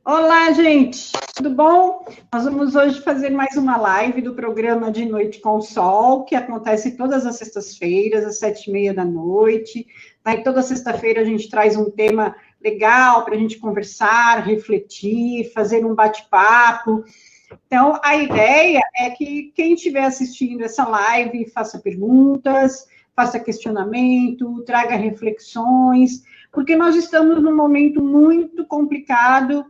Olá, gente, tudo bom? Nós vamos hoje fazer mais uma live do programa De Noite com o Sol, que acontece todas as sextas-feiras, às 7h30 da noite. Aí, toda sexta-feira a gente traz um tema legal para a gente conversar, refletir, fazer um bate-papo. Então, a ideia é que quem estiver assistindo essa live faça perguntas, faça questionamento, traga reflexões, porque nós estamos num momento muito complicado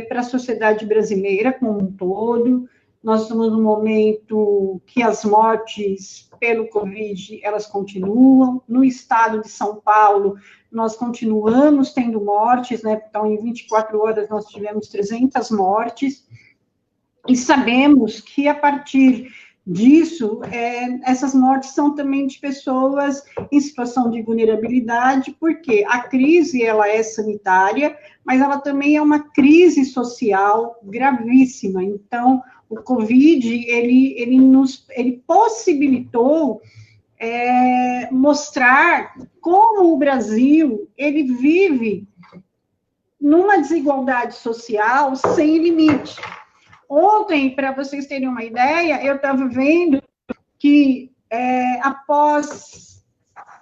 para a sociedade brasileira como um todo. Nós estamos num momento que as mortes pelo Covid, elas continuam. No estado de São Paulo, nós continuamos tendo mortes, né? Então, em 24 horas, nós tivemos 300 mortes. E sabemos que, a partir disso, essas mortes são também de pessoas em situação de vulnerabilidade, porque a crise, ela é sanitária, mas ela também é uma crise social gravíssima. Então, o Covid, ele possibilitou mostrar como o Brasil, ele vive numa desigualdade social sem limite. Ontem, para vocês terem uma ideia, eu estava vendo que, após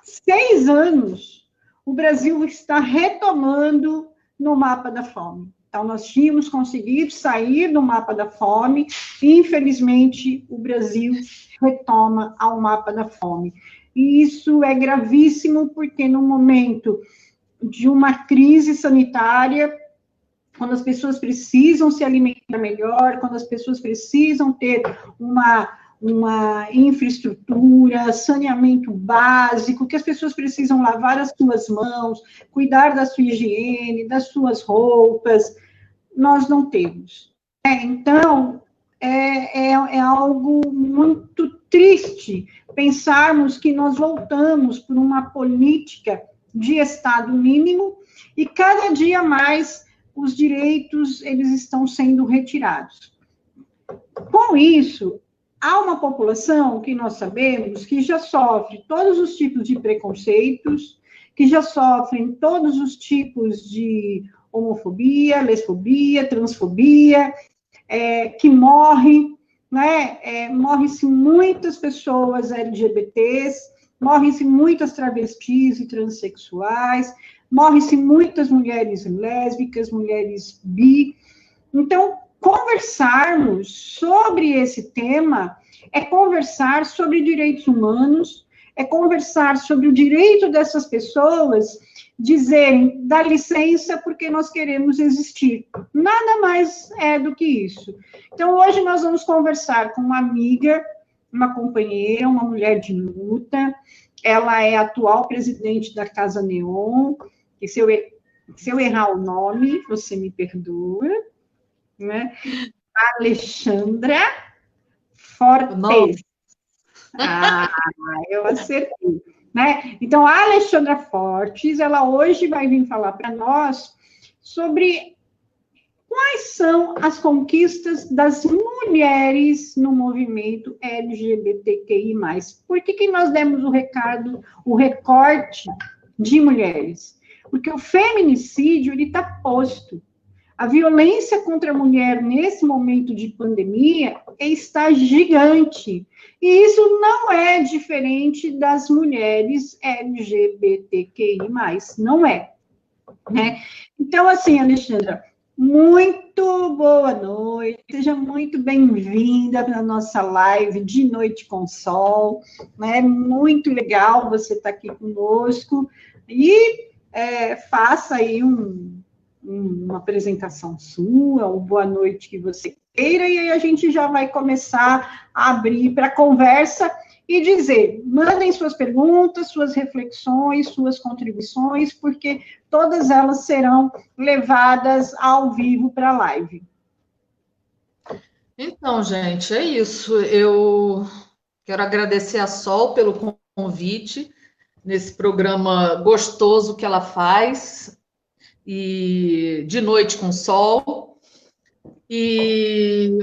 6 anos, o Brasil está retomando no mapa da fome. Então, nós tínhamos conseguido sair do mapa da fome, e, infelizmente, o Brasil retoma ao mapa da fome. E isso é gravíssimo, porque no momento de uma crise sanitária, quando as pessoas precisam se alimentar melhor, quando as pessoas precisam ter uma infraestrutura, saneamento básico, que as pessoas precisam lavar as suas mãos, cuidar da sua higiene, das suas roupas, nós não temos. Então, é algo muito triste pensarmos que nós voltamos por uma política de Estado mínimo e cada dia mais os direitos, eles estão sendo retirados. Com isso, há uma população que nós sabemos que já sofre todos os tipos de preconceitos, que já sofrem todos os tipos de homofobia, lesfobia, transfobia, que morrem, né? Morrem-se muitas pessoas LGBTs, morrem-se muitas travestis e transexuais, morrem-se muitas mulheres lésbicas, mulheres bi. Então, conversarmos sobre esse tema é conversar sobre direitos humanos, é conversar sobre o direito dessas pessoas dizerem, dá licença, porque nós queremos existir. Nada mais é do que isso. Então, hoje nós vamos conversar com uma amiga, uma companheira, uma mulher de luta. Ela é a atual presidente da Casa Neon, e se eu errar o nome, você me perdoa, né? Alexandra Fortes. Ah, eu acertei. Né? Então, a Alexandra Fortes, ela hoje vai vir falar para nós sobre quais são as conquistas das mulheres no movimento LGBTQI+. Por que nós demos o recorte de mulheres? Porque o feminicídio, ele está posto. A violência contra a mulher nesse momento de pandemia está gigante. E isso não é diferente das mulheres LGBTQI+, não é. Né? Então, assim, Alexandra, muito boa noite, seja muito bem-vinda para a nossa live de Noite com Sol, né? Muito legal você estar aqui conosco, e faça aí uma apresentação sua, ou boa noite que você queira, e aí a gente já vai começar a abrir para conversa e dizer, mandem suas perguntas, suas reflexões, suas contribuições, porque todas elas serão levadas ao vivo para a live. Então, gente, é isso. Eu quero agradecer a Sol pelo convite nesse programa gostoso que ela faz, e de Noite com Sol. E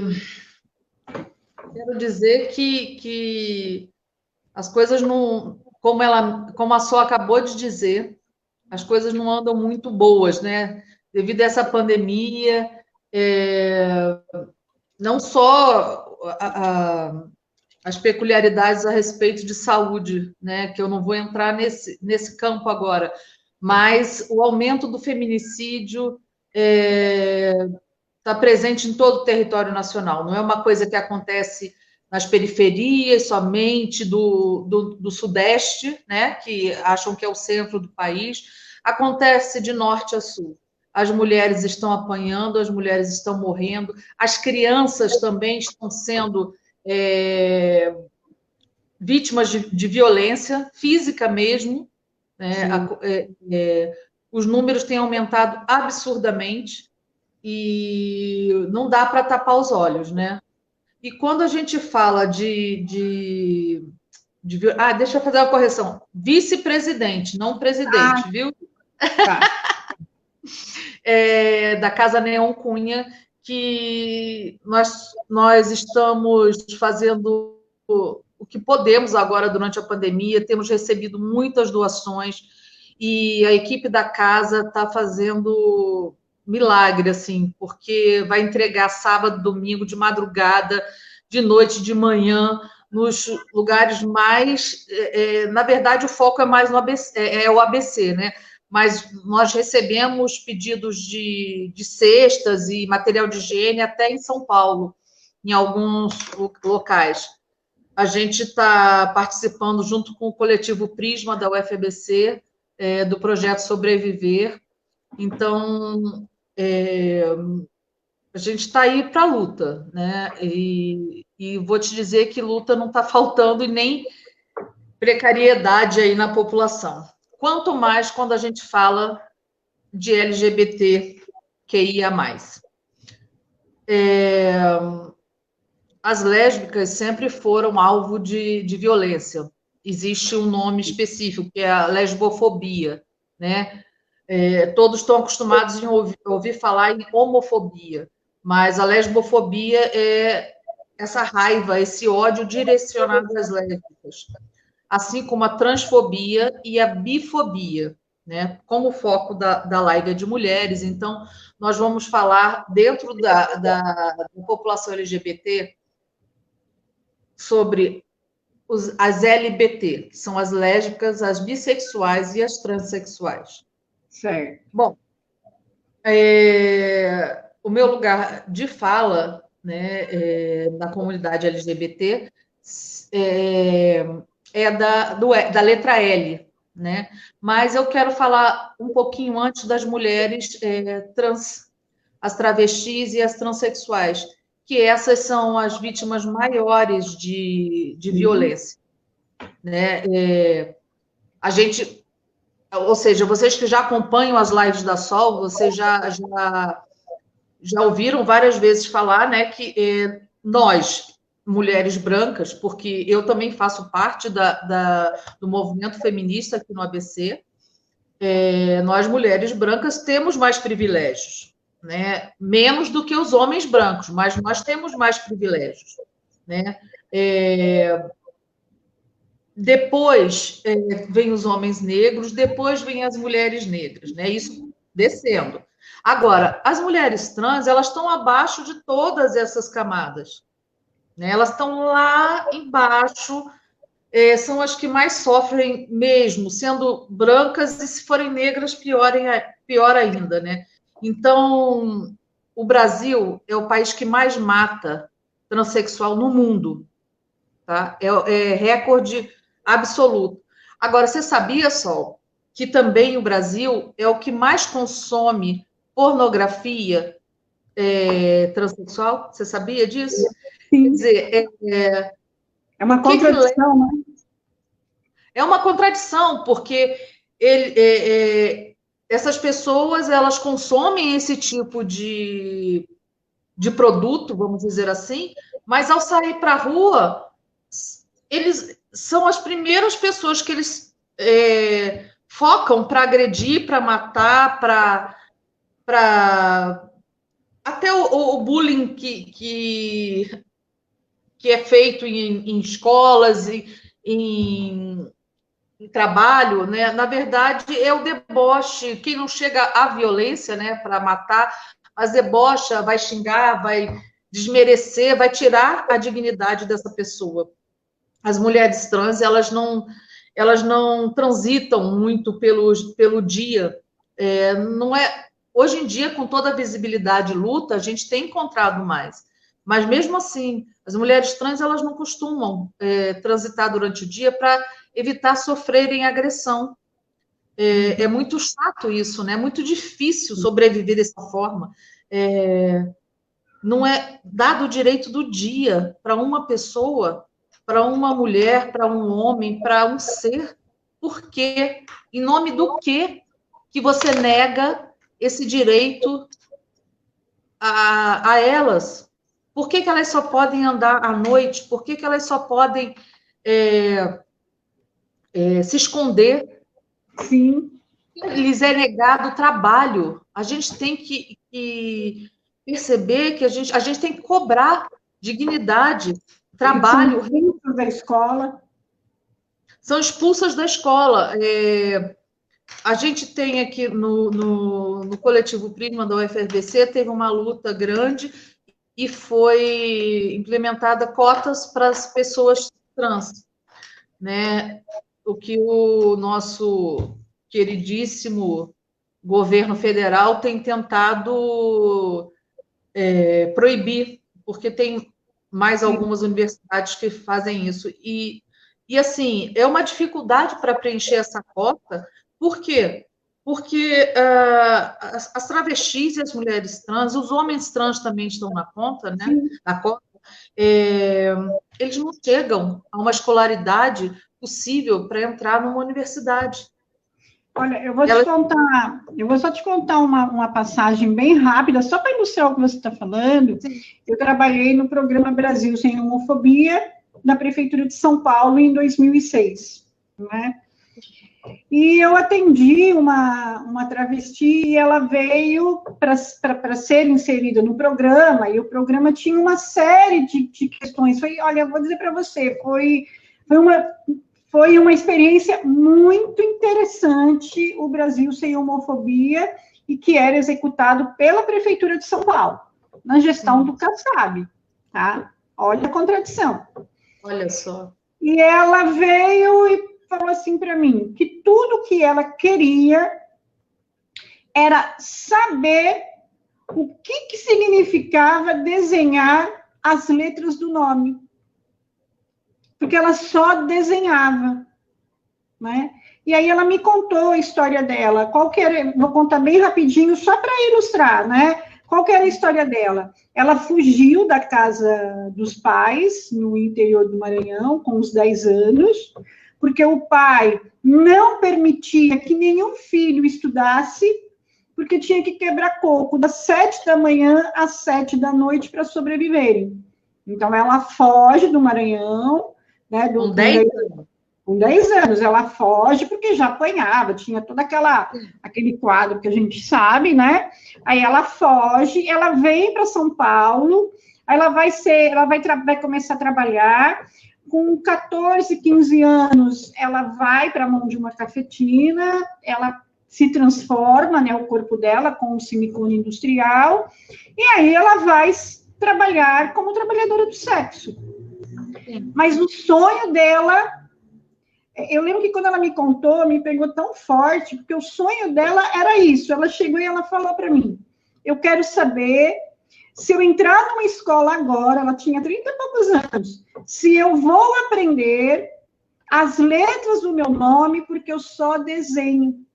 quero dizer que as coisas não, como a Sol acabou de dizer, as coisas não andam muito boas, né? devido a essa pandemia, não só as peculiaridades a respeito de saúde, né, que eu não vou entrar nesse campo agora, mas o aumento do feminicídio está presente em todo o território nacional, não é uma coisa que acontece nas periferias somente do Sudeste, né, que acham que é o centro do país, acontece de norte a sul. As mulheres estão apanhando, as mulheres estão morrendo, as crianças também estão sendo vítimas de violência física mesmo, né? Os números têm aumentado absurdamente e não dá para tapar os olhos, né? E quando a gente fala deixa eu fazer uma correção. Vice-presidente, não presidente, viu? Tá. Da Casa Neon Cunha, que nós estamos fazendo o que podemos agora durante a pandemia, temos recebido muitas doações e a equipe da casa está fazendo milagre, assim, porque vai entregar sábado, domingo, de madrugada, de noite, de manhã, nos lugares mais... na verdade, o foco é mais no ABC, o ABC, né? Mas nós recebemos pedidos de cestas e material de higiene até em São Paulo, em alguns locais. A gente está participando junto com o coletivo Prisma da UFABC, do projeto Sobreviver. Então, a gente está aí para a luta, né? E vou te dizer que luta não está faltando e nem precariedade aí na população. Quanto mais quando a gente fala de LGBTQIA+. As lésbicas sempre foram alvo de violência. Existe um nome específico, que é a lesbofobia, né? Todos estão acostumados em ouvir falar em homofobia, mas a lesbofobia é essa raiva, esse ódio direcionado às lésbicas, assim como a transfobia e a bifobia, né? Como foco da live é de mulheres, então nós vamos falar dentro da população LGBT sobre as LBT, que são as lésbicas, as bissexuais e as transexuais. Certo. Bom, o meu lugar de fala, né, na comunidade LGBT da letra L, né? Mas eu quero falar um pouquinho antes das mulheres trans, as travestis e as transexuais, que essas são as vítimas maiores de violência, né? A gente, ou seja, vocês que já acompanham as lives da Sol, vocês já ouviram várias vezes falar, né, que nós, mulheres brancas, porque eu também faço parte do movimento feminista aqui no ABC, nós, mulheres brancas, temos mais privilégios, né? Menos do que os homens brancos, mas nós temos mais privilégios, né? Depois vem os homens negros, depois vem as mulheres negras, né? Isso descendo. Agora, as mulheres trans, elas estão abaixo de todas essas camadas, né? Elas estão lá embaixo, são as que mais sofrem mesmo, sendo brancas, e se forem negras, pior ainda, né? Então, o Brasil é o país que mais mata transexual no mundo, tá? É recorde absoluto. Agora, você sabia, Sol, que também o Brasil é o que mais consome pornografia transexual? Você sabia disso? Sim. Quer dizer, é uma contradição, né? É uma contradição, porque essas pessoas, elas consomem esse tipo de produto, vamos dizer assim, mas ao sair para a rua, eles são as primeiras pessoas que eles focam para agredir, para matar, para até o bullying que é feito em escolas, em trabalho, né, na verdade, é o deboche. Quem não chega à violência, né, para matar, mas debocha, vai xingar, vai desmerecer, vai tirar a dignidade dessa pessoa. As mulheres trans, elas não transitam muito pelo dia. Não é, hoje em dia, com toda a visibilidade e luta, a gente tem encontrado mais. Mas, mesmo assim, as mulheres trans, elas não costumam transitar durante o dia para evitar sofrerem agressão. É muito chato isso, né? É muito difícil sobreviver dessa forma. Não é dado o direito do dia para uma pessoa, para uma mulher, para um homem, para um ser. Por quê? Em nome do quê que você nega esse direito a elas? Por que elas só podem andar à noite? Por que elas só podem se esconder? Sim. Lhes é negado o trabalho. A gente tem que perceber que a gente tem que cobrar dignidade, trabalho. São expulsas da escola. São expulsas da escola. A gente tem aqui no coletivo Prisma da UFRBC, teve uma luta grande e foi implementada cotas para as pessoas trans, né? O que o nosso queridíssimo governo federal tem tentado proibir, porque tem mais algumas universidades que fazem isso. E assim, é uma dificuldade para preencher essa cota. Por quê? Porque as travestis e as mulheres trans, os homens trans também estão na conta, né? Na cota, eles não chegam a uma escolaridade possível para entrar numa universidade. Olha, eu vou só te contar uma passagem bem rápida, só para ilustrar o que você está falando. Sim. Eu trabalhei no programa Brasil Sem Homofobia, da Prefeitura de São Paulo, em 2006, né? E eu atendi uma travesti e ela veio para ser inserida no programa, e o programa tinha uma série de questões. Olha, eu vou dizer para você, foi uma experiência muito interessante, o Brasil Sem Homofobia, e que era executado pela Prefeitura de São Paulo, na gestão do Kassab, tá? Olha a contradição. Olha só. E ela veio e falou assim para mim, que tudo que ela queria era saber o que significava desenhar as letras do nome. Porque ela só desenhava, né? E aí ela me contou a história dela. Vou contar bem rapidinho, só para ilustrar, né? Qual que era a história dela? Ela fugiu da casa dos pais, no interior do Maranhão, com uns 10 anos, porque o pai não permitia que nenhum filho estudasse, porque tinha que quebrar coco das 7 da manhã às 7 da noite para sobreviverem. Então, ela foge do Maranhão, né, com 10 anos. Com 10 anos, ela foge porque já apanhava, tinha todo aquele quadro que a gente sabe, né? Aí ela foge, ela vem para São Paulo, aí ela vai começar a trabalhar. Com 14, 15 anos, ela vai para a mão de uma cafetina, ela se transforma, né, o corpo dela com o silicone industrial, e aí ela vai trabalhar como trabalhadora do sexo. Mas o sonho dela, eu lembro que quando ela me contou, me pegou tão forte, porque o sonho dela era isso. Ela chegou e ela falou para mim, eu quero saber se eu entrar numa escola agora, ela tinha 30 e poucos anos, se eu vou aprender as letras do meu nome, porque eu só desenho.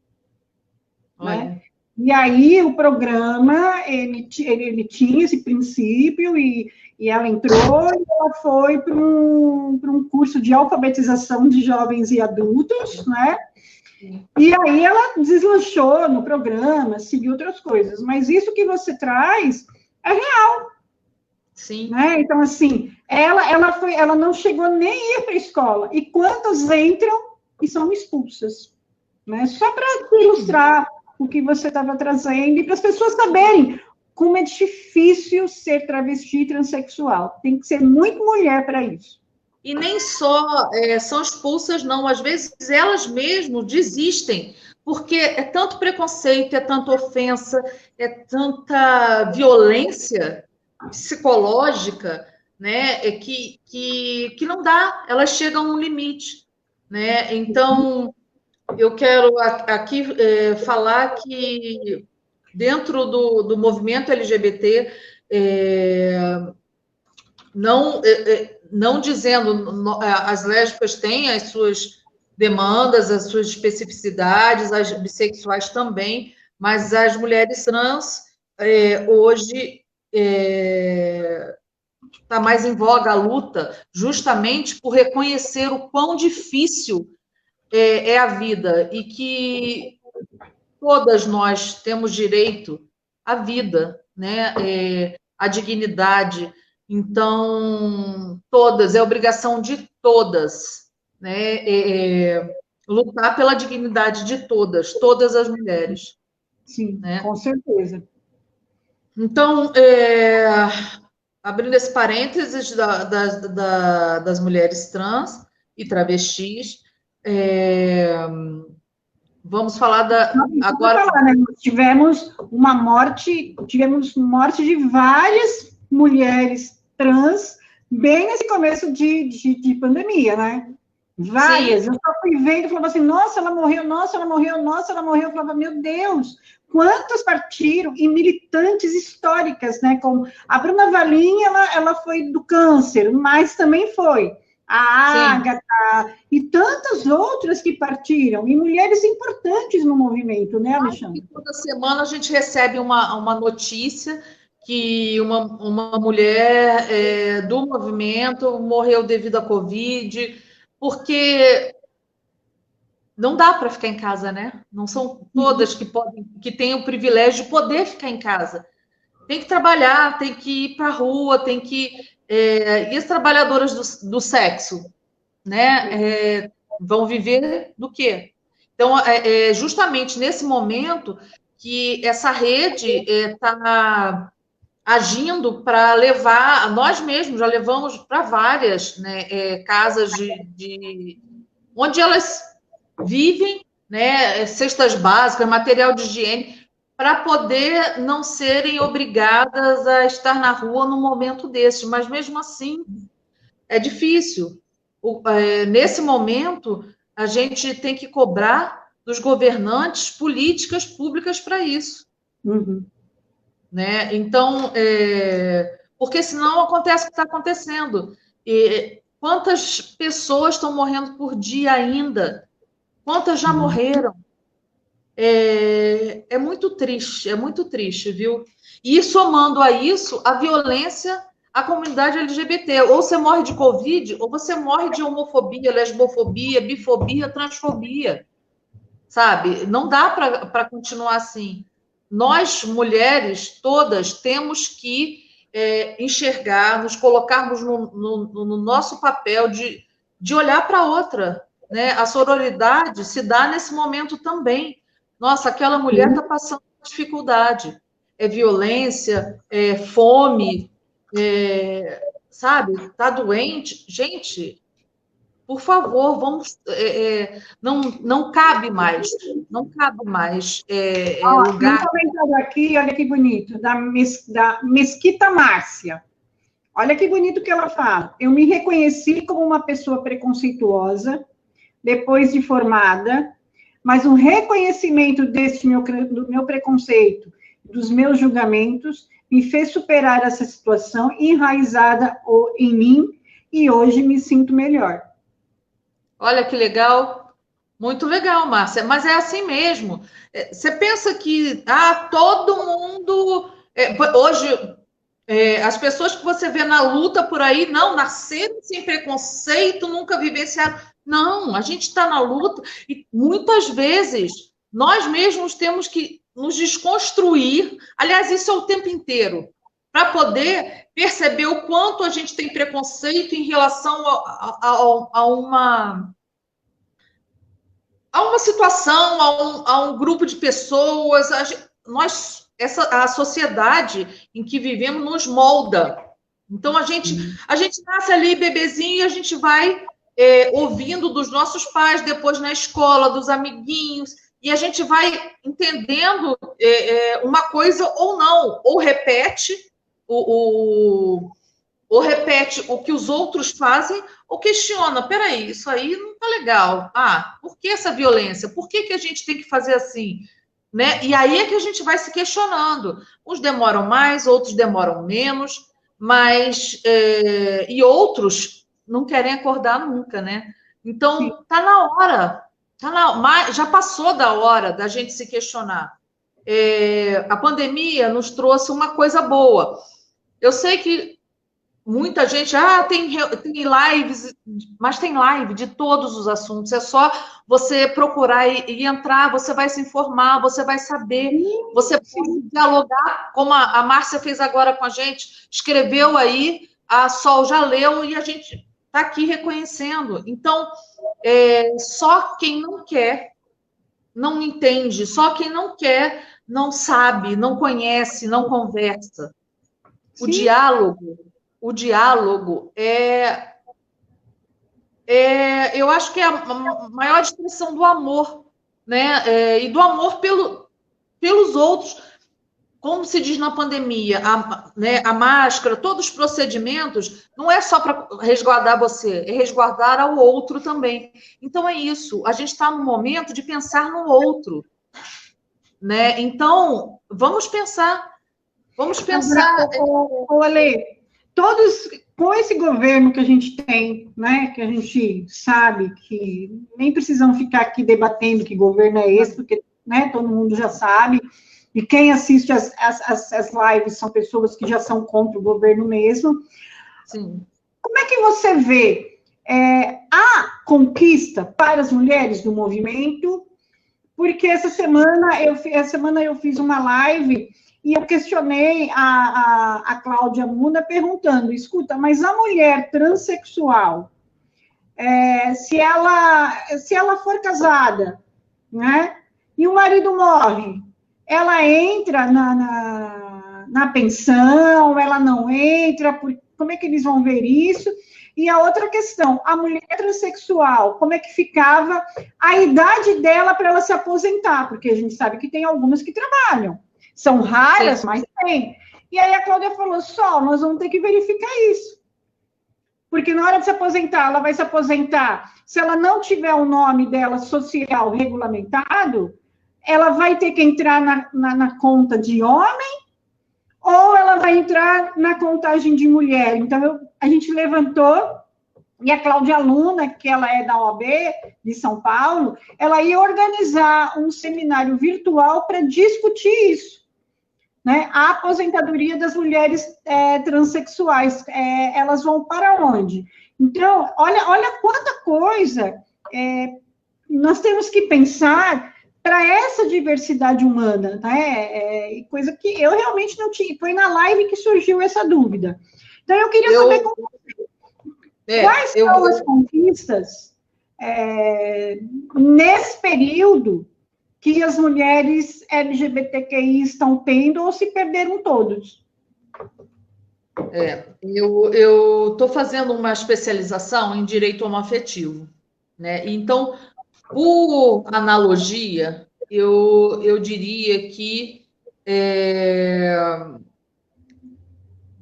Né? E aí o programa, ele tinha esse princípio, e ela entrou e ela foi para um curso de alfabetização de jovens e adultos, né? E aí ela deslanchou no programa, seguiu outras coisas, mas isso que você traz é real. Sim. Né? Então, assim, ela não chegou nem a ir para a escola. E quantas entram e são expulsas? Né? Só para ilustrar o que você estava trazendo e para as pessoas saberem como é difícil ser travesti e transexual. Tem que ser muito mulher para isso. e nem só são expulsas, não. Às vezes elas mesmas desistem, porque é tanto preconceito, é tanta ofensa, é tanta violência psicológica, né, que não dá, elas chegam a um limite, né? Então, eu quero aqui falar que dentro do movimento LGBT, não dizendo as lésbicas têm as suas demandas, as suas especificidades, as bissexuais também, mas as mulheres trans hoje está mais em voga a luta, justamente por reconhecer o quão difícil é a vida e que todas nós temos direito à vida, né? À dignidade. Então, todas, é obrigação de todas, né? Lutar pela dignidade de todas as mulheres. Sim, né? Com certeza. Então, abrindo esse parênteses das mulheres trans e travestis, vamos falar agora. Falar, né? Tivemos morte de várias mulheres trans bem nesse começo de pandemia, né? Várias. Sim. Eu só fui vendo e falava assim, nossa, ela morreu, nossa, ela morreu, nossa, ela morreu. Eu falava, meu Deus, quantas partiram e militantes históricas, né? Como a Bruna Valim, ela foi do câncer, mas também foi a Ágata e tantas outras que partiram, e mulheres importantes no movimento, né, Alexandre? Toda semana a gente recebe uma notícia que uma mulher do movimento morreu devido à Covid, porque não dá para ficar em casa, né? Não são todas que têm o privilégio de poder ficar em casa. Tem que trabalhar, tem que ir para a rua, tem que... e as trabalhadoras do sexo, né? Vão viver do quê? Então, justamente nesse momento que essa rede está agindo para levar... Nós mesmos já levamos para várias, né, casas onde elas vivem, né, cestas básicas, material de higiene, para poder não serem obrigadas a estar na rua num momento desses. Mas, mesmo assim, é difícil. Nesse momento, a gente tem que cobrar dos governantes políticas públicas para isso. Uhum. Né? Então, porque senão acontece o que está acontecendo. Quantas pessoas estão morrendo por dia ainda? Quantas já morreram? É muito triste, viu? E somando a isso, a violência à comunidade LGBT. Ou você morre de Covid, ou você morre de homofobia, lesbofobia, bifobia, transfobia. Sabe? Não dá para continuar assim. Nós, mulheres, todas, temos que enxergar, nos colocarmos no nosso papel de olhar para a outra. Né? A sororidade se dá nesse momento também. Nossa, aquela mulher está passando dificuldade. É violência, é fome, sabe? Está doente. Gente, por favor, vamos. Não cabe mais. Não cabe mais lugar. Um comentário aqui, olha que bonito, da Mesquita Márcia. Olha que bonito que ela fala. Eu me reconheci como uma pessoa preconceituosa, depois de formada, mas o reconhecimento do meu preconceito, dos meus julgamentos, me fez superar essa situação enraizada em mim, e hoje me sinto melhor. Olha que legal, muito legal, Márcia, mas é assim mesmo. Você pensa que todo mundo... hoje, as pessoas que você vê na luta por aí, não, nasceram sem preconceito, nunca vivenciaram... Não, a gente está na luta e muitas vezes nós mesmos temos que nos desconstruir. Aliás, isso é o tempo inteiro, para poder perceber o quanto a gente tem preconceito em relação a uma situação, a um grupo de pessoas. A sociedade em que vivemos nos molda, Então, a gente nasce ali, bebezinho, e a gente vai ouvindo dos nossos pais, depois na escola, dos amiguinhos, e a gente vai entendendo uma coisa ou não, ou repete ou repete o que os outros fazem, ou questiona, peraí, isso aí não tá legal. Ah, por que essa violência? Por que a gente tem que fazer assim? Né? E aí é que a gente vai se questionando. Uns demoram mais, outros demoram menos, mas e outros não querem acordar nunca, né? Então, tá na hora, já passou da hora da gente se questionar. A pandemia nos trouxe uma coisa boa. Eu sei que muita gente, tem lives, mas tem live de todos os assuntos. É só você procurar e entrar, você vai se informar, você vai saber, você pode dialogar, como a Márcia fez agora com a gente, escreveu aí, a Sol já leu e a gente está aqui reconhecendo. Então, só quem não quer, não entende, só quem não quer, não sabe, não conhece, não conversa. O diálogo eu acho que é a maior expressão do amor, né? E do amor pelos outros. Como se diz na pandemia, a máscara, todos os procedimentos, não é só para resguardar você, é resguardar ao outro também. Então é isso, a gente está no momento de pensar no outro, né? Então, vamos pensar. Ale, todos, com esse governo que a gente tem, né, que a gente sabe que nem precisamos ficar aqui debatendo que governo é esse, porque, né, todo mundo já sabe, e quem assiste as lives são pessoas que já são contra o governo mesmo. Sim. Como é que você vê a conquista para as mulheres do movimento? Porque essa semana eu fiz uma live e eu questionei a Cláudia Muna perguntando, escuta, mas a mulher transexual, se ela for casada, né, e o marido morre, ela entra na pensão, ela não entra, como é que eles vão ver isso? E a outra questão, a mulher transexual, como é que ficava a idade dela para ela se aposentar? Porque a gente sabe que tem algumas que trabalham. São raras, mas tem. E aí a Cláudia falou, nós vamos ter que verificar isso. Porque na hora de se aposentar, ela vai se aposentar. Se ela não tiver o nome dela social regulamentado, ela vai ter que entrar na conta de homem ou ela vai entrar na contagem de mulher. Então, a gente levantou, e a Cláudia Luna, que ela é da OAB de São Paulo, ela ia organizar um seminário virtual para discutir isso, né? A aposentadoria das mulheres transexuais, elas vão para onde? Então, olha quanta coisa nós temos que pensar para essa diversidade humana, né? Coisa que eu realmente não tinha. Foi na live que surgiu essa dúvida. Então, eu queria saber quais são as conquistas nesse período que as mulheres LGBTQI estão tendo ou se perderam todos. Eu estou fazendo uma especialização em direito homoafetivo, né? Então, por analogia, eu diria que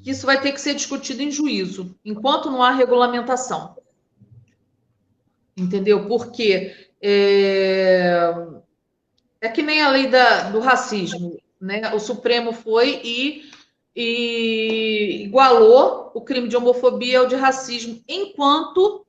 isso vai ter que ser discutido em juízo, enquanto não há regulamentação. Entendeu? Porque é que nem a lei do racismo, né? O Supremo foi e igualou o crime de homofobia ao de racismo, enquanto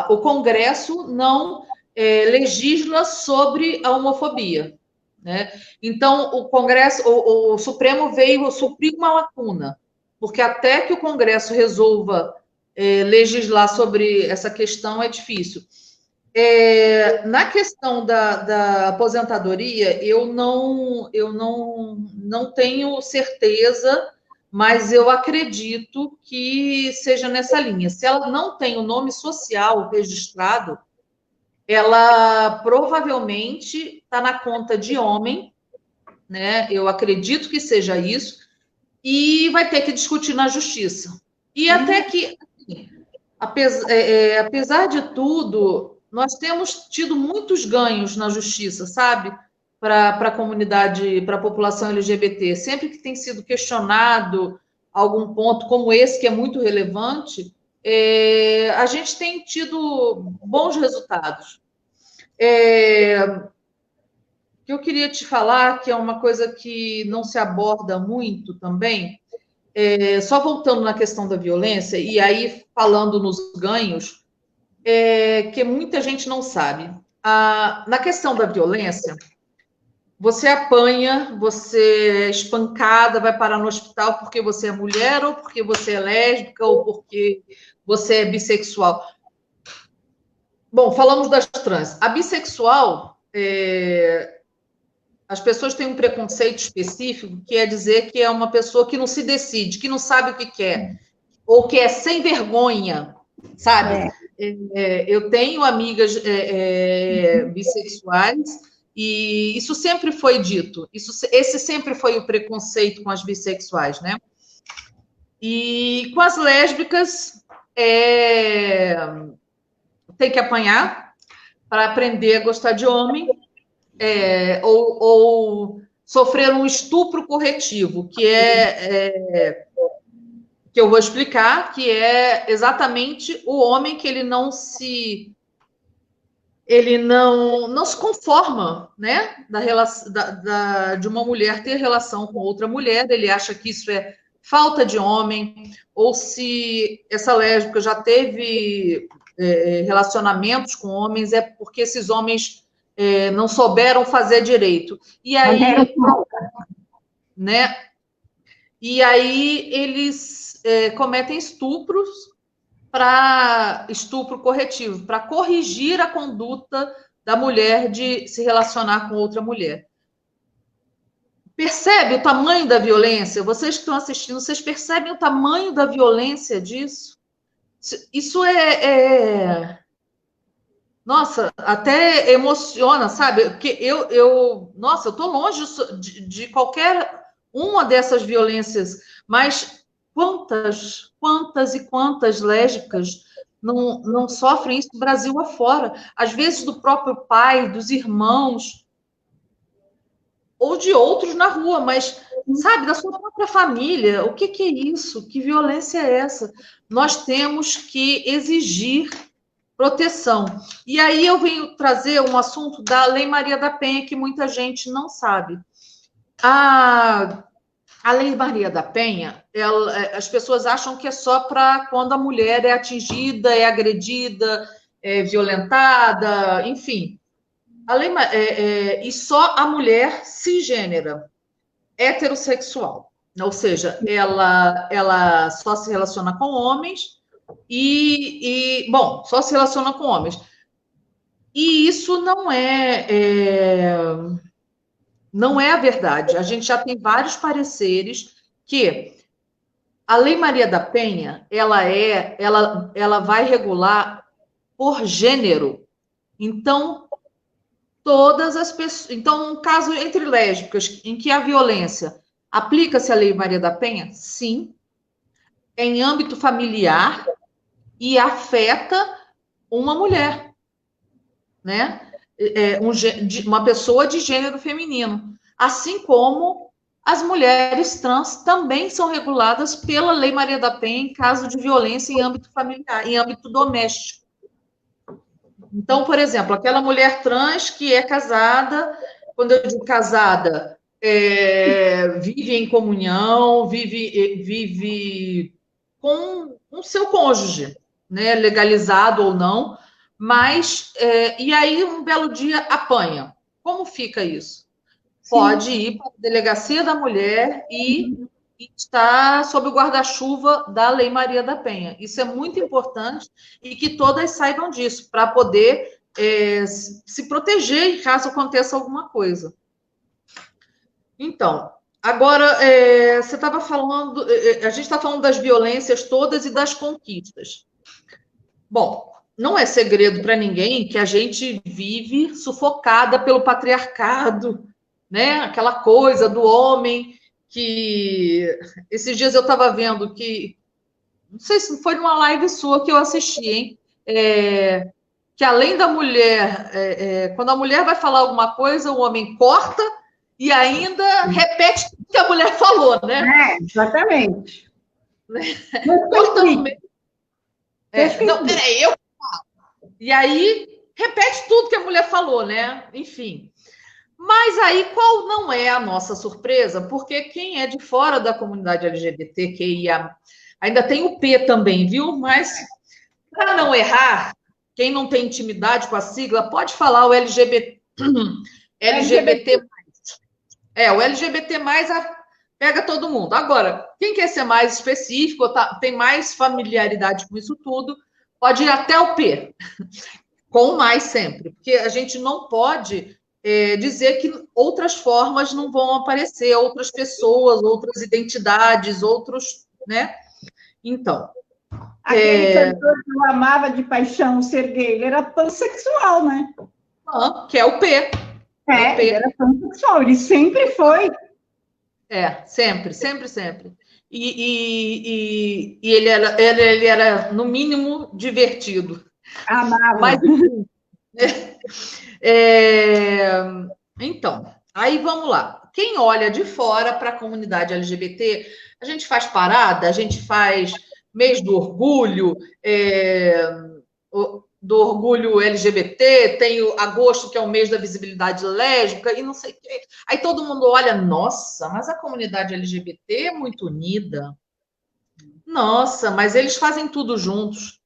o Congresso não legisla sobre a homofobia, né? Então, o Congresso, o Supremo veio suprir uma lacuna, porque até que o Congresso resolva legislar sobre essa questão é difícil. Na questão da aposentadoria, eu não tenho certeza, mas eu acredito que seja nessa linha. Se ela não tem o nome social registrado, ela provavelmente está na conta de homem, né? Eu acredito que seja isso. e vai ter que discutir na justiça. E até que, apesar de tudo, nós temos tido muitos ganhos na justiça, sabe? Para a comunidade, para a população LGBT. Sempre que tem sido questionado algum ponto como esse, que é muito relevante, a gente tem tido bons resultados. Que eu queria te falar, que é uma coisa que não se aborda muito também, só voltando na questão da violência, e aí falando nos ganhos, que muita gente não sabe. Na questão da violência, você apanha, você é espancada, vai parar no hospital porque você é mulher, ou porque você é lésbica, ou porque você é bissexual. Bom, falamos das trans. A bissexual, as pessoas têm um preconceito específico, que é dizer que é uma pessoa que não se decide, que não sabe o que quer, ou que é sem vergonha, sabe? Eu tenho amigas bissexuais, e isso sempre foi dito. Esse sempre foi o preconceito com as bissexuais, né? E com as lésbicas, tem que apanhar para aprender a gostar de homem, ou sofrer um estupro corretivo, que eu vou explicar, que é exatamente o homem que ele não se conforma, né, de uma mulher ter relação com outra mulher, ele acha que isso é falta de homem, ou se essa lésbica já teve relacionamentos com homens, é porque esses homens não souberam fazer direito. E aí, né? E aí eles cometem estupro corretivo, para corrigir a conduta da mulher de se relacionar com outra mulher. Percebe o tamanho da violência? Vocês que estão assistindo, vocês percebem o tamanho da violência disso? Isso nossa, até emociona, sabe? Porque nossa, eu estou longe de qualquer uma dessas violências, mas quantas e quantas lésbicas não sofrem isso do Brasil afora? Às vezes do próprio pai, dos irmãos, ou de outros na rua, mas, sabe, da sua própria família. O que é isso? Que violência é essa? Nós temos que exigir proteção. E aí eu venho trazer um assunto da Lei Maria da Penha, que muita gente não sabe. A Lei Maria da Penha, as pessoas acham que é só para quando a mulher é atingida, é agredida, é violentada, enfim. E só a mulher cisgênera, heterossexual. Ou seja, ela só se relaciona com homens bom, só se relaciona com homens. E isso não é a verdade. A gente já tem vários pareceres que a Lei Maria da Penha, ela vai regular por gênero. Então, todas as pessoas... Então, um caso entre lésbicas, em que a violência aplica-se a Lei Maria da Penha? Sim. Em âmbito familiar e afeta uma mulher, né? Uma pessoa de gênero feminino. Assim como as mulheres trans também são reguladas pela Lei Maria da Penha em caso de violência em âmbito familiar, em âmbito doméstico. Então, por exemplo, aquela mulher trans que é casada, quando eu digo casada, vive em comunhão, vive com o seu cônjuge, né, legalizado ou não, mas, e aí um belo dia apanha. Como fica isso? Sim. Pode ir para a delegacia da mulher e está sob o guarda-chuva da Lei Maria da Penha. Isso é muito importante e que todas saibam disso, para poder se proteger caso aconteça alguma coisa. Então, agora, você estava falando, a gente está falando das violências todas e das conquistas. Bom, não é segredo para ninguém que a gente vive sufocada pelo patriarcado, né? Aquela coisa do homem que esses dias eu estava vendo que, não sei se foi numa live sua que eu assisti, hein? Que além da mulher, quando a mulher vai falar alguma coisa, o homem corta e ainda repete o que a mulher falou, né? Exatamente. Corta no meio. Não, peraí, eu falo. E aí repete tudo que a mulher falou, né? Enfim. Mas aí qual não é a nossa surpresa? Porque quem é de fora da comunidade LGBTQIA, ainda tem o P também, viu? Mas para não errar, quem não tem intimidade com a sigla, pode falar o LGBT. LGBT. O LGBT pega todo mundo. Agora, quem quer ser mais específico, tem mais familiaridade com isso tudo, pode ir até o P, com mais sempre, porque a gente não pode dizer que outras formas não vão aparecer, outras pessoas, outras identidades, outros, né? Então. Aquele cantor que eu amava de paixão ser gay, ele era pansexual, né? Que é o P. Ele era pansexual, ele sempre foi. Sempre, sempre, sempre. E ele era, no mínimo, divertido. Amava. Mas, então, aí vamos lá. Quem olha de fora para a comunidade LGBT, a gente faz parada, a gente faz mês do orgulho, do orgulho LGBT, tem o agosto, que é o mês da visibilidade lésbica, e não sei o quê. Aí todo mundo olha, nossa, mas a comunidade LGBT é muito unida. Nossa, mas eles fazem tudo juntos.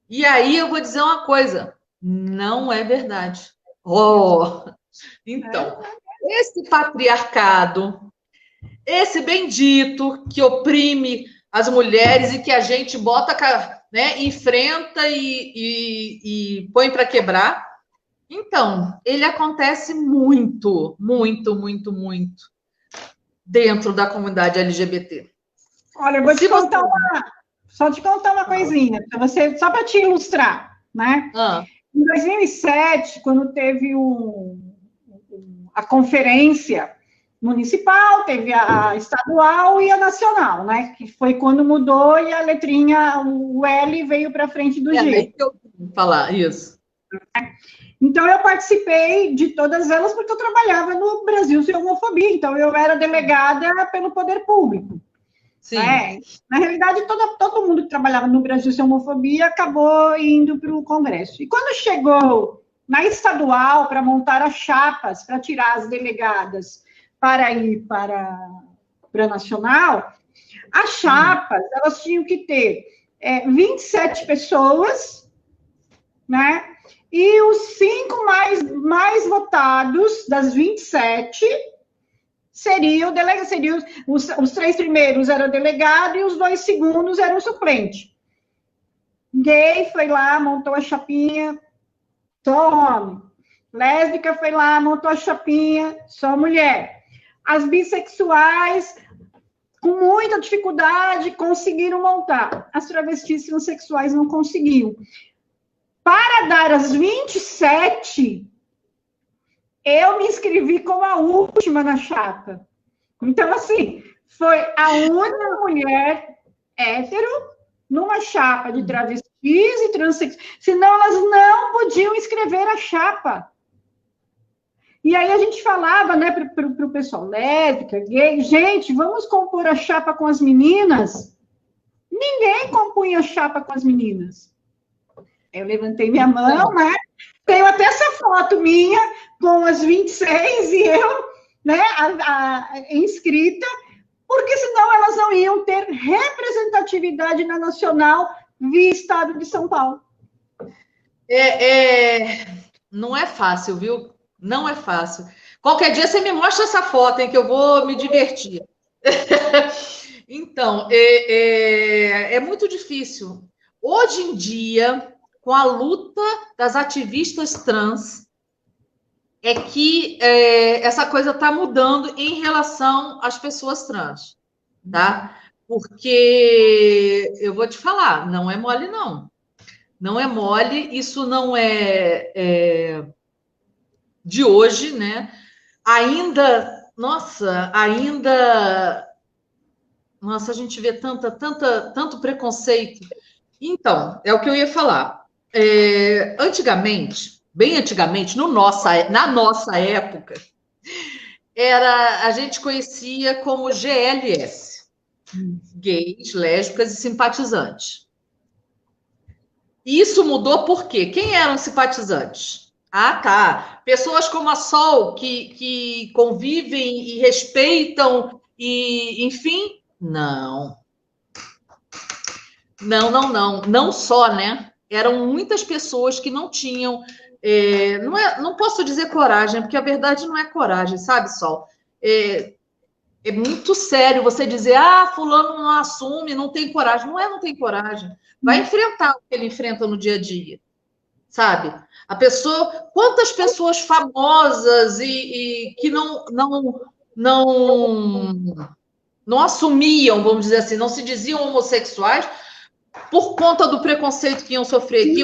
E aí eu vou dizer uma coisa, não é verdade. Então, esse patriarcado, esse bendito que oprime as mulheres e que a gente bota, né, enfrenta e põe para quebrar. Então, ele acontece muito, muito, muito, muito dentro da comunidade LGBT. Olha, eu vou só te contar uma coisinha, só para te ilustrar, né? Em 2007, quando teve a conferência municipal, teve a estadual e a nacional, né? Que foi quando mudou e a letrinha, o L veio para frente do G. Eu falar isso. Então, eu participei de todas elas porque eu trabalhava no Brasil Sem Homofobia, então eu era delegada pelo poder público. Sim. Na realidade, todo mundo que trabalhava no Brasil Sem Homofobia acabou indo para o Congresso. E quando chegou na estadual para montar as chapas, para tirar as delegadas para ir para a nacional, as chapas, elas tinham que ter 27 pessoas, né? E os 5 mais votados das 27 seriam os 3 primeiros eram delegado e os 2 segundos eram suplente. Gay foi lá, montou a chapinha, só homem. Lésbica foi lá, montou a chapinha, só mulher. As bissexuais, com muita dificuldade, conseguiram montar. As travestis transexuais não conseguiam. Para dar as 27, eu me inscrevi como a última na chapa. Então, assim, foi a única mulher hétero numa chapa de travestis e transexuais. Senão, elas não podiam escrever a chapa. E aí a gente falava, né, para o pessoal lésbica, gay, gente, vamos compor a chapa com as meninas? Ninguém compunha a chapa com as meninas. Eu levantei minha mão, né? Tenho até essa foto minha com as 26 e eu, né, inscrita, porque senão elas não iam ter representatividade na nacional via Estado de São Paulo. Não é fácil, viu? Não é fácil. Qualquer dia você me mostra essa foto, hein, que eu vou me divertir. Então, é muito difícil. Hoje em dia, com a luta das ativistas trans, é que essa coisa está mudando em relação às pessoas trans, tá? Porque eu vou te falar, não é mole, não. Não é mole, isso não é de hoje, né? Ainda nossa, ainda... Nossa, a gente vê tanto preconceito. Então, é o que eu ia falar. Antigamente, bem antigamente, na nossa época, a gente conhecia como GLS, gays, lésbicas e simpatizantes. E isso mudou por quê? Quem eram simpatizantes? Ah, tá. Pessoas como a Sol, que convivem e respeitam, e, enfim, não. Não só, né? Eram muitas pessoas que não tinham... não posso dizer coragem, porque a verdade não é coragem, sabe, Sol? É muito sério você dizer, fulano não assume, não tem coragem. Não tem coragem. Vai enfrentar o que ele enfrenta no dia a dia, sabe? Quantas pessoas famosas e que não assumiam, vamos dizer assim, não se diziam homossexuais por conta do preconceito que iam sofrer,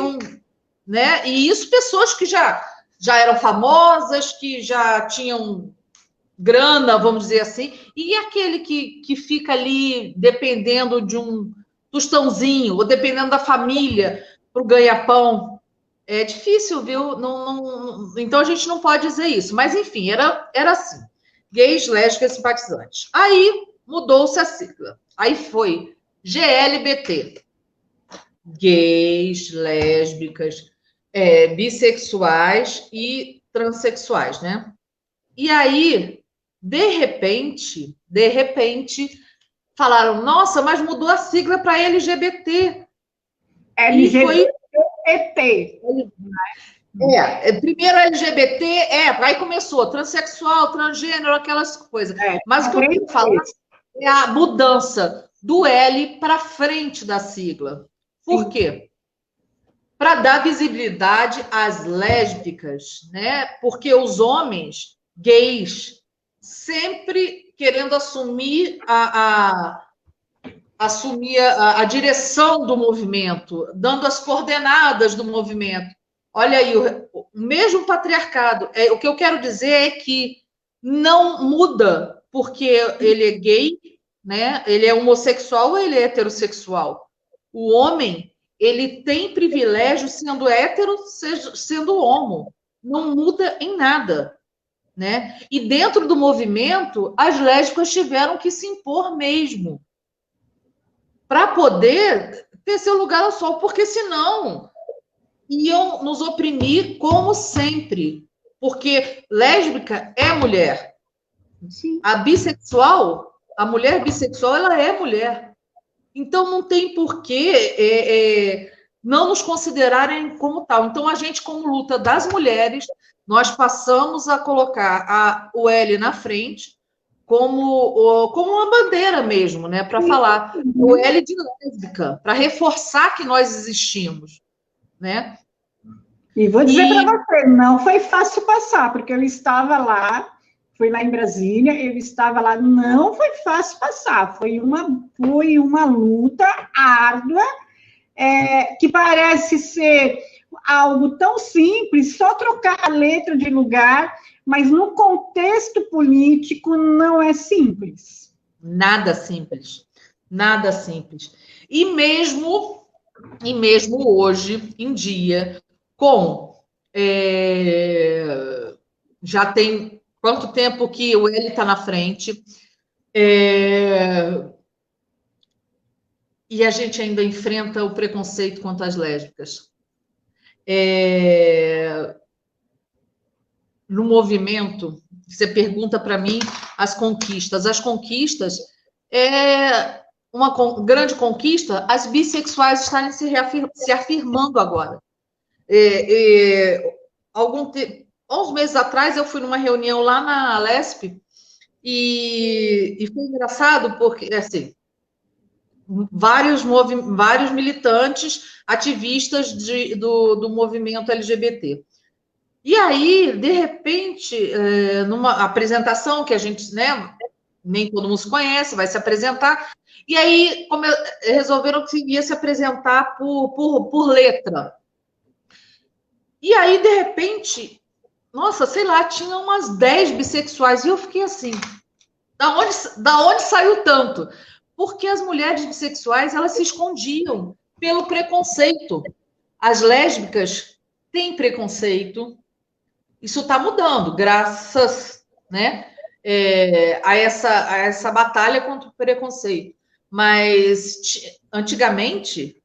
né? E isso, pessoas que já eram famosas, que já tinham grana, vamos dizer assim, e aquele que fica ali dependendo de um tostãozinho, ou dependendo da família para o ganha-pão. É difícil, viu? Então a gente não pode dizer isso. Mas, enfim, era assim. Gays, lésbicas, simpatizantes. Aí mudou-se a sigla. Aí foi GLBT. Gays, lésbicas, bissexuais e transexuais, né? E aí, de repente, falaram, nossa, mas mudou a sigla para LGBT. LGBT. Primeiro LGBT, aí começou transexual, transgênero, aquelas coisas. Mas o que eu quero falar é a mudança do L para frente da sigla. Por quê? Para dar visibilidade às lésbicas, né? Porque os homens gays sempre querendo assumir a direção do movimento, dando as coordenadas do movimento. Olha aí, o mesmo patriarcado. O que eu quero dizer é que não muda porque ele é gay, né? Ele é homossexual ou ele é heterossexual. O homem, ele tem privilégio sendo hétero, sendo homo. Não muda em nada, né? E dentro do movimento, as lésbicas tiveram que se impor mesmo para poder ter seu lugar ao sol, porque senão iam nos oprimir como sempre, porque lésbica é mulher. Sim. A mulher bissexual, ela é mulher. Então, não tem porquê não nos considerarem como tal. Então, a gente, como luta das mulheres, nós passamos a colocar o L na frente como uma bandeira mesmo, né? Para falar o L de lésbica, para reforçar que nós existimos, né? E vou dizer para você, não foi fácil passar, porque eu estava lá, fui lá em Brasília, eu estava lá, não foi fácil passar, foi uma luta árdua, que parece ser algo tão simples, só trocar a letra de lugar, mas no contexto político não é simples. Nada simples, nada simples. E mesmo hoje em dia, já tem quanto tempo que o L está na frente, e a gente ainda enfrenta o preconceito contra as lésbicas. No movimento, você pergunta para mim as conquistas. As conquistas uma grande conquista, as bissexuais estarem se afirmando agora. Uns meses atrás, eu fui numa reunião lá na Lesp e foi engraçado porque, assim, vários militantes, ativistas do movimento LGBT. E aí, de repente, numa apresentação que a gente, né, nem todo mundo se conhece, vai se apresentar, e aí resolveram que ia se apresentar por letra. E aí, de repente, nossa, sei lá, tinha umas 10 bissexuais, e eu fiquei assim, da onde saiu tanto? Porque as mulheres bissexuais, elas se escondiam pelo preconceito. As lésbicas têm preconceito, isso está mudando, graças, né, a essa batalha contra o preconceito. Mas antigamente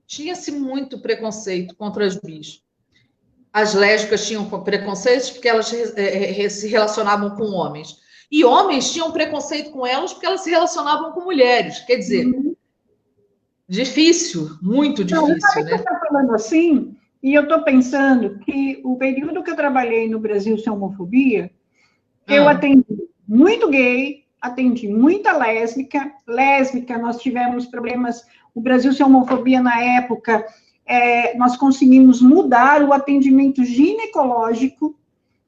tinha-se muito preconceito contra as bis. As lésbicas tinham preconceitos porque elas se relacionavam com homens. E homens tinham preconceito com elas porque elas se relacionavam com mulheres. Quer dizer, difícil, muito difícil, né? Você está falando assim, e eu estou pensando que o período que eu trabalhei no Brasil Sem Homofobia, eu atendi muito gay, atendi muita lésbica. Lésbica, nós tivemos problemas. O Brasil Sem Homofobia, na época, nós conseguimos mudar o atendimento ginecológico,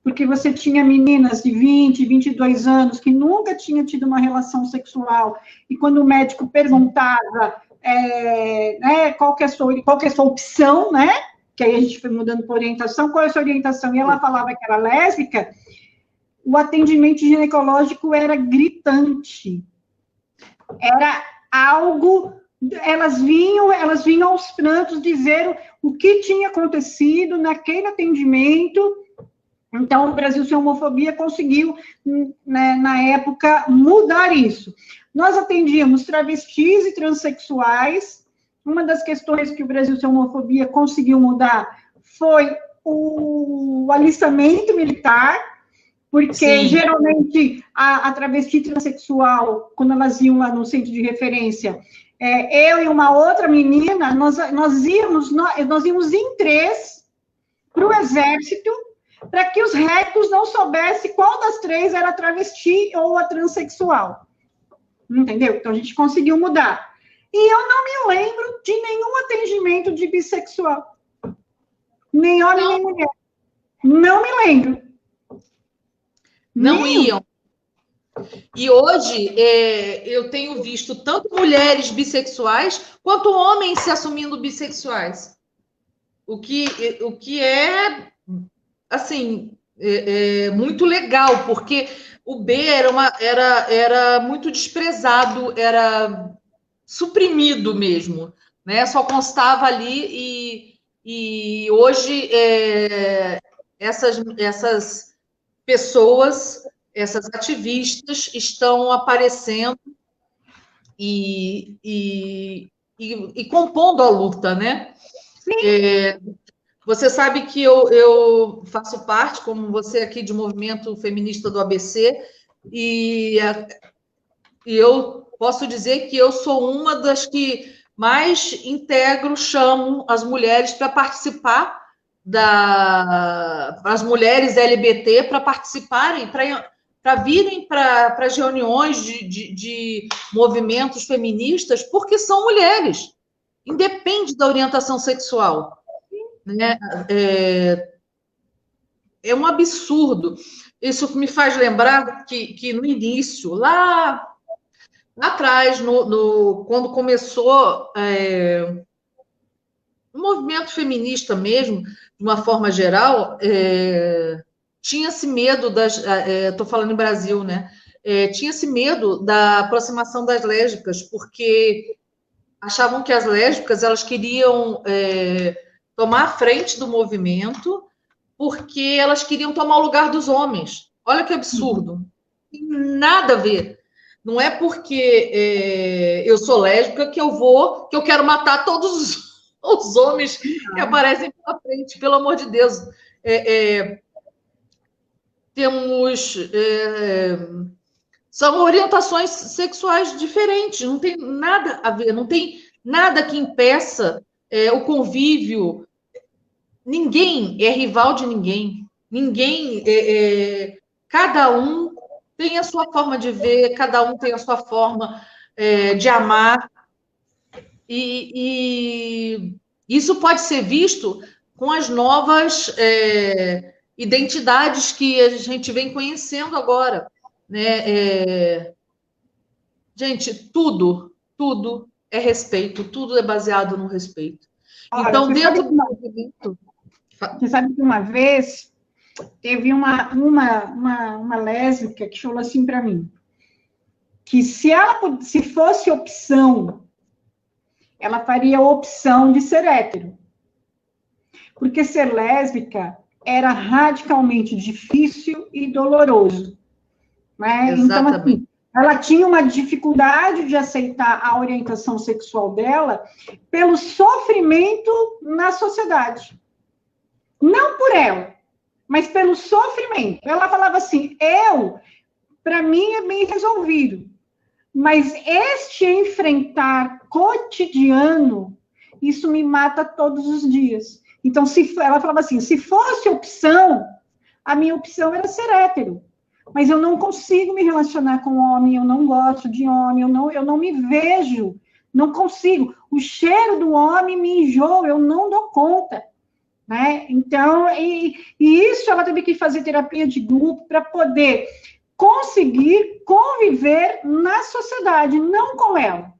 porque você tinha meninas de 20, 22 anos que nunca tinham tido uma relação sexual, e quando o médico perguntava né, qual que é a sua opção, né? Que aí a gente foi mudando para orientação, qual é a sua orientação? E ela falava que era lésbica, o atendimento ginecológico era gritante. Era algo... Elas vinham aos prantos dizer o que tinha acontecido naquele atendimento. Então, o Brasil Sem Homofobia conseguiu, né, na época, mudar isso. Nós atendíamos travestis e transexuais. Uma das questões que o Brasil Sem Homofobia conseguiu mudar foi o alistamento militar, porque Sim. geralmente a travesti transexual, quando elas iam lá no centro de referência, eu e uma outra menina, nós íamos em 3 para o exército, para que os rectos não soubessem qual das 3 era a travesti ou a transexual. Entendeu? Então, a gente conseguiu mudar. E eu não me lembro de nenhum atendimento de bissexual. Nem homem, nem mulher. Não me lembro. Não iam. E hoje, eu tenho visto tanto mulheres bissexuais, quanto homens se assumindo bissexuais. O que é, assim, muito legal, porque o B era muito desprezado, era suprimido mesmo, né? Só constava ali e hoje essas pessoas, essas ativistas estão aparecendo e compondo a luta, né? Você sabe que eu faço parte, como você aqui, de movimento feminista do ABC, e eu posso dizer que eu sou uma das que mais integro, chamo as mulheres para participar as mulheres LGBT para participarem, para virem para as reuniões de movimentos feministas, porque são mulheres, independe da orientação sexual. Né? É um absurdo. Isso me faz lembrar que no início, lá atrás, quando começou o movimento feminista mesmo, de uma forma geral, tinha-se medo estou falando em Brasil, né? Tinha-se medo da aproximação das lésbicas, porque achavam que as lésbicas elas queriam tomar a frente do movimento, porque elas queriam tomar o lugar dos homens. Olha que absurdo. Não tem nada a ver. Não é porque eu sou lésbica que eu quero matar todos os homens que aparecem pela frente, pelo amor de Deus. Temos... são orientações sexuais diferentes, não tem nada a ver, não tem nada que impeça o convívio. Ninguém é rival de ninguém. Ninguém... cada um tem a sua forma de ver, cada um tem a sua forma de amar. E isso pode ser visto com as novas identidades que a gente vem conhecendo agora. Né? Gente, tudo é respeito, tudo é baseado no respeito. Olha, então, dentro do movimento... Você sabe que uma vez teve uma lésbica que falou assim para mim, que se fosse opção, ela faria a opção de ser hétero. Porque ser lésbica era radicalmente difícil e doloroso. Né? Então, assim, ela tinha uma dificuldade de aceitar a orientação sexual dela pelo sofrimento na sociedade. Não por ela, mas pelo sofrimento. Ela falava assim, para mim, é bem resolvido. Mas este enfrentar cotidiano, isso me mata todos os dias. Então, ela falava assim, se fosse opção, a minha opção era ser hétero. Mas eu não consigo me relacionar com homem, eu não gosto de homem, eu não me vejo, não consigo. O cheiro do homem me enjoa, eu não dou conta. Né? Então, e isso ela teve que fazer terapia de grupo para poder conseguir conviver na sociedade, não com ela.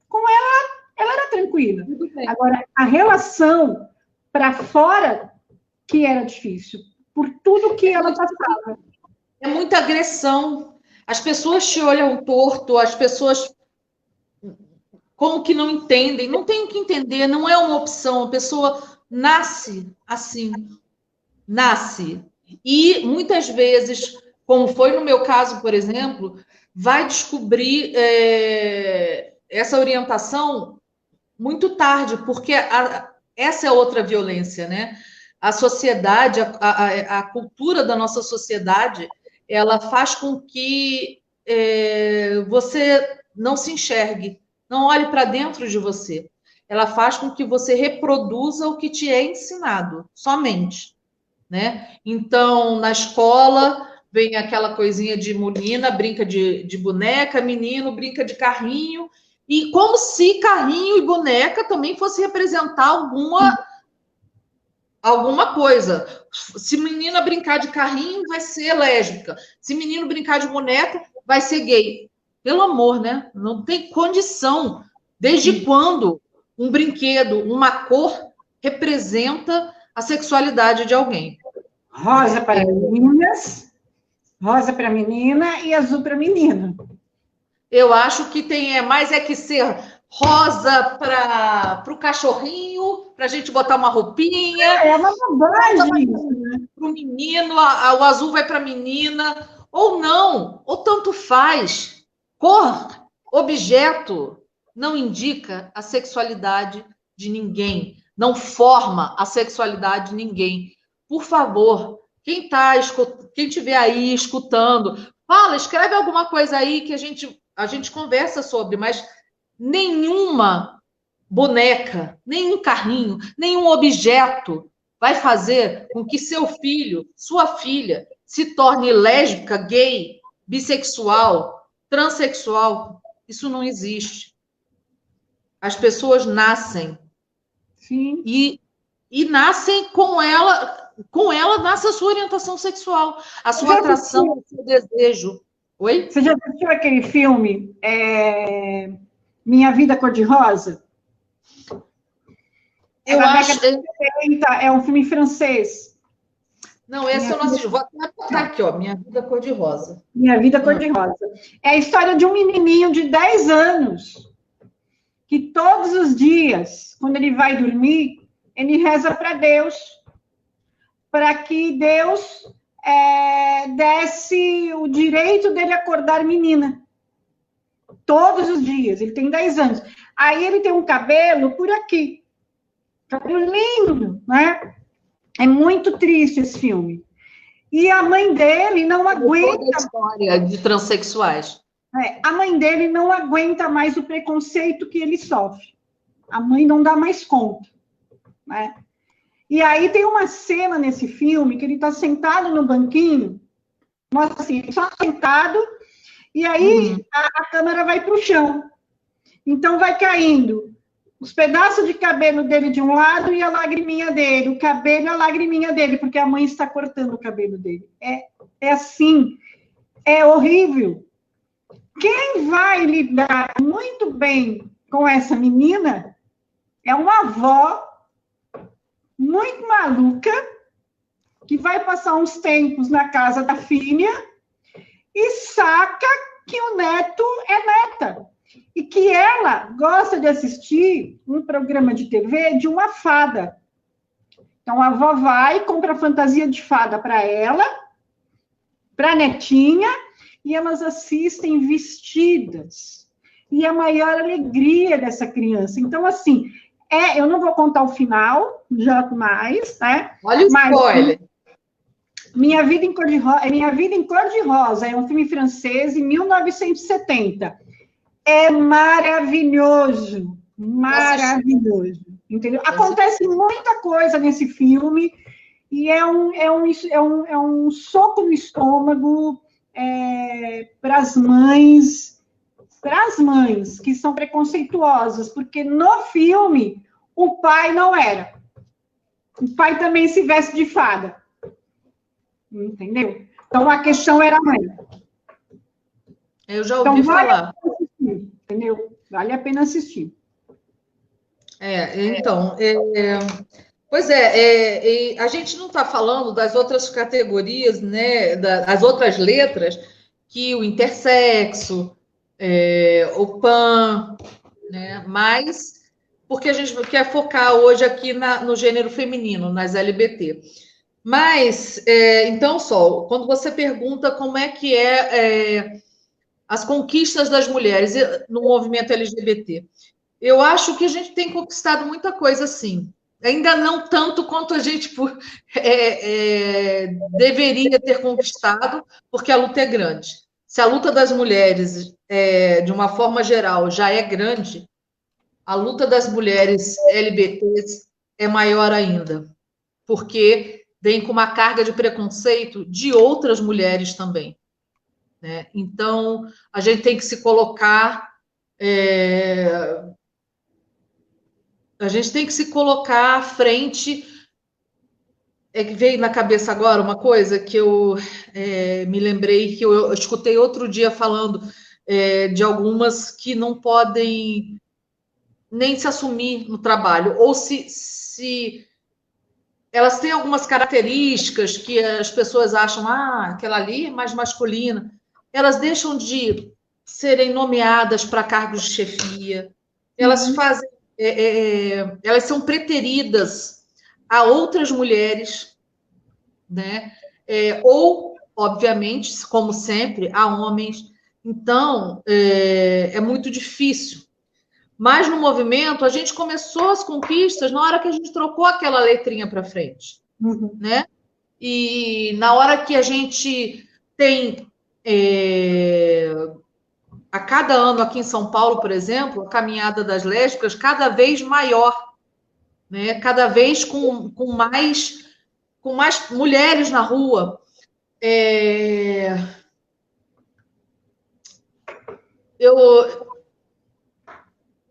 Com ela era tranquila. Agora, a relação para fora que era difícil, por tudo que ela passava. É muita agressão. As pessoas te olham torto, as pessoas como que não entendem. Não tem o que entender, não é uma opção. A pessoa nasce assim. Nasce. E, muitas vezes, como foi no meu caso, por exemplo, vai descobrir essa orientação muito tarde, porque essa é outra violência, né? A sociedade, a cultura da nossa sociedade, ela faz com que você não se enxergue, não olhe para dentro de você. Ela faz com que você reproduza o que te é ensinado, somente. Né? Então, na escola, vem aquela coisinha de menina, brinca de boneca, menino brinca de carrinho, e como se carrinho e boneca também fosse representar alguma coisa. Se menina brincar de carrinho, vai ser lésbica. Se menino brincar de boneca, vai ser gay. Pelo amor, né? Não tem condição. Desde quando um brinquedo, uma cor, representa a sexualidade de alguém? Rosa para meninas, rosa para menina e azul para menino. Eu acho que tem mais que ser rosa para o cachorrinho, para a gente botar uma roupinha. É uma bobagem. Para o menino, o azul vai para a menina, ou não, ou tanto faz. Cor, objeto, não indica a sexualidade de ninguém, não forma a sexualidade de ninguém. Por favor, quem estiver aí escutando, fala, escreve alguma coisa aí que a gente conversa sobre, mas nenhuma boneca, nenhum carrinho, nenhum objeto vai fazer com que seu filho, sua filha, se torne lésbica, gay, bissexual, transexual. Isso não existe. As pessoas nascem. Sim. E nascem com ela nasce a sua orientação sexual, a sua atração, o seu desejo. Oi? Você já assistiu aquele filme Minha Vida Cor-de-Rosa? Eu acho. É um filme francês. Não, esse eu não assisti. Vou até botar aqui, ó. Minha Vida Cor-de-Rosa. Minha Vida Cor-de-Rosa. É a história de um menininho de 10 anos que todos os dias, quando ele vai dormir, ele reza para Deus, para que Deus desse o direito dele acordar menina. Todos os dias. Ele tem 10 anos. Aí ele tem um cabelo por aqui. Cabelo lindo, né? É muito triste esse filme. E a mãe dele não aguenta... Toda a história de transexuais. A mãe dele não aguenta mais o preconceito que ele sofre. A mãe não dá mais conta. Né? E aí tem uma cena nesse filme que ele está sentado no banquinho, mostra assim, só sentado, e aí a câmera vai para o chão. Então vai caindo os pedaços de cabelo dele de um lado e a lagriminha dele, o cabelo e a lagriminha dele, porque a mãe está cortando o cabelo dele. É assim, é horrível. Quem vai lidar muito bem com essa menina é uma avó muito maluca que vai passar uns tempos na casa da filha e saca que o neto é neta. E que ela gosta de assistir um programa de TV de uma fada. Então, a avó vai, compra fantasia de fada para ela, para a netinha, e elas assistem vestidas. E a maior alegria dessa criança. Então, assim, eu não vou contar o final, já mais, né? Olha o spoiler. Minha Vida em Cor-de-Rosa é um filme francês, em 1970. É maravilhoso, maravilhoso, entendeu? Acontece muita coisa nesse filme, e é um soco no estômago para as mães que são preconceituosas, porque no filme o pai não era. O pai também se veste de fada. Entendeu? Então, a questão era a mãe. Eu já ouvi falar. Entendeu? Vale a pena assistir. Então, pois a gente não está falando das outras categorias, né, das outras letras, que o intersexo, o pan, né, mas porque a gente quer focar hoje aqui no gênero feminino, nas LGBT. Mas, então, Sol, quando você pergunta como é que as conquistas das mulheres no movimento LGBT, eu acho que a gente tem conquistado muita coisa, sim. Ainda não tanto quanto a gente deveria ter conquistado, porque a luta é grande. Se a luta das mulheres, de uma forma geral, já é grande, a luta das mulheres LGBTs é maior ainda, porque vem com uma carga de preconceito de outras mulheres também, né? Então, a gente tem que se colocar... A gente tem que se colocar à frente. Que veio na cabeça agora uma coisa que eu me lembrei, que eu escutei outro dia falando de algumas que não podem nem se assumir no trabalho, ou se elas têm algumas características que as pessoas acham, aquela ali é mais masculina, elas deixam de serem nomeadas para cargos de chefia, elas fazem, elas são preteridas a outras mulheres, né? Ou, obviamente, como sempre, a homens. Então, é muito difícil. Mas no movimento, a gente começou as conquistas na hora que a gente trocou aquela letrinha para frente, né? E na hora que a gente tem, a cada ano aqui em São Paulo, por exemplo, a caminhada das lésbicas cada vez maior, né? Cada vez com mais mulheres na rua.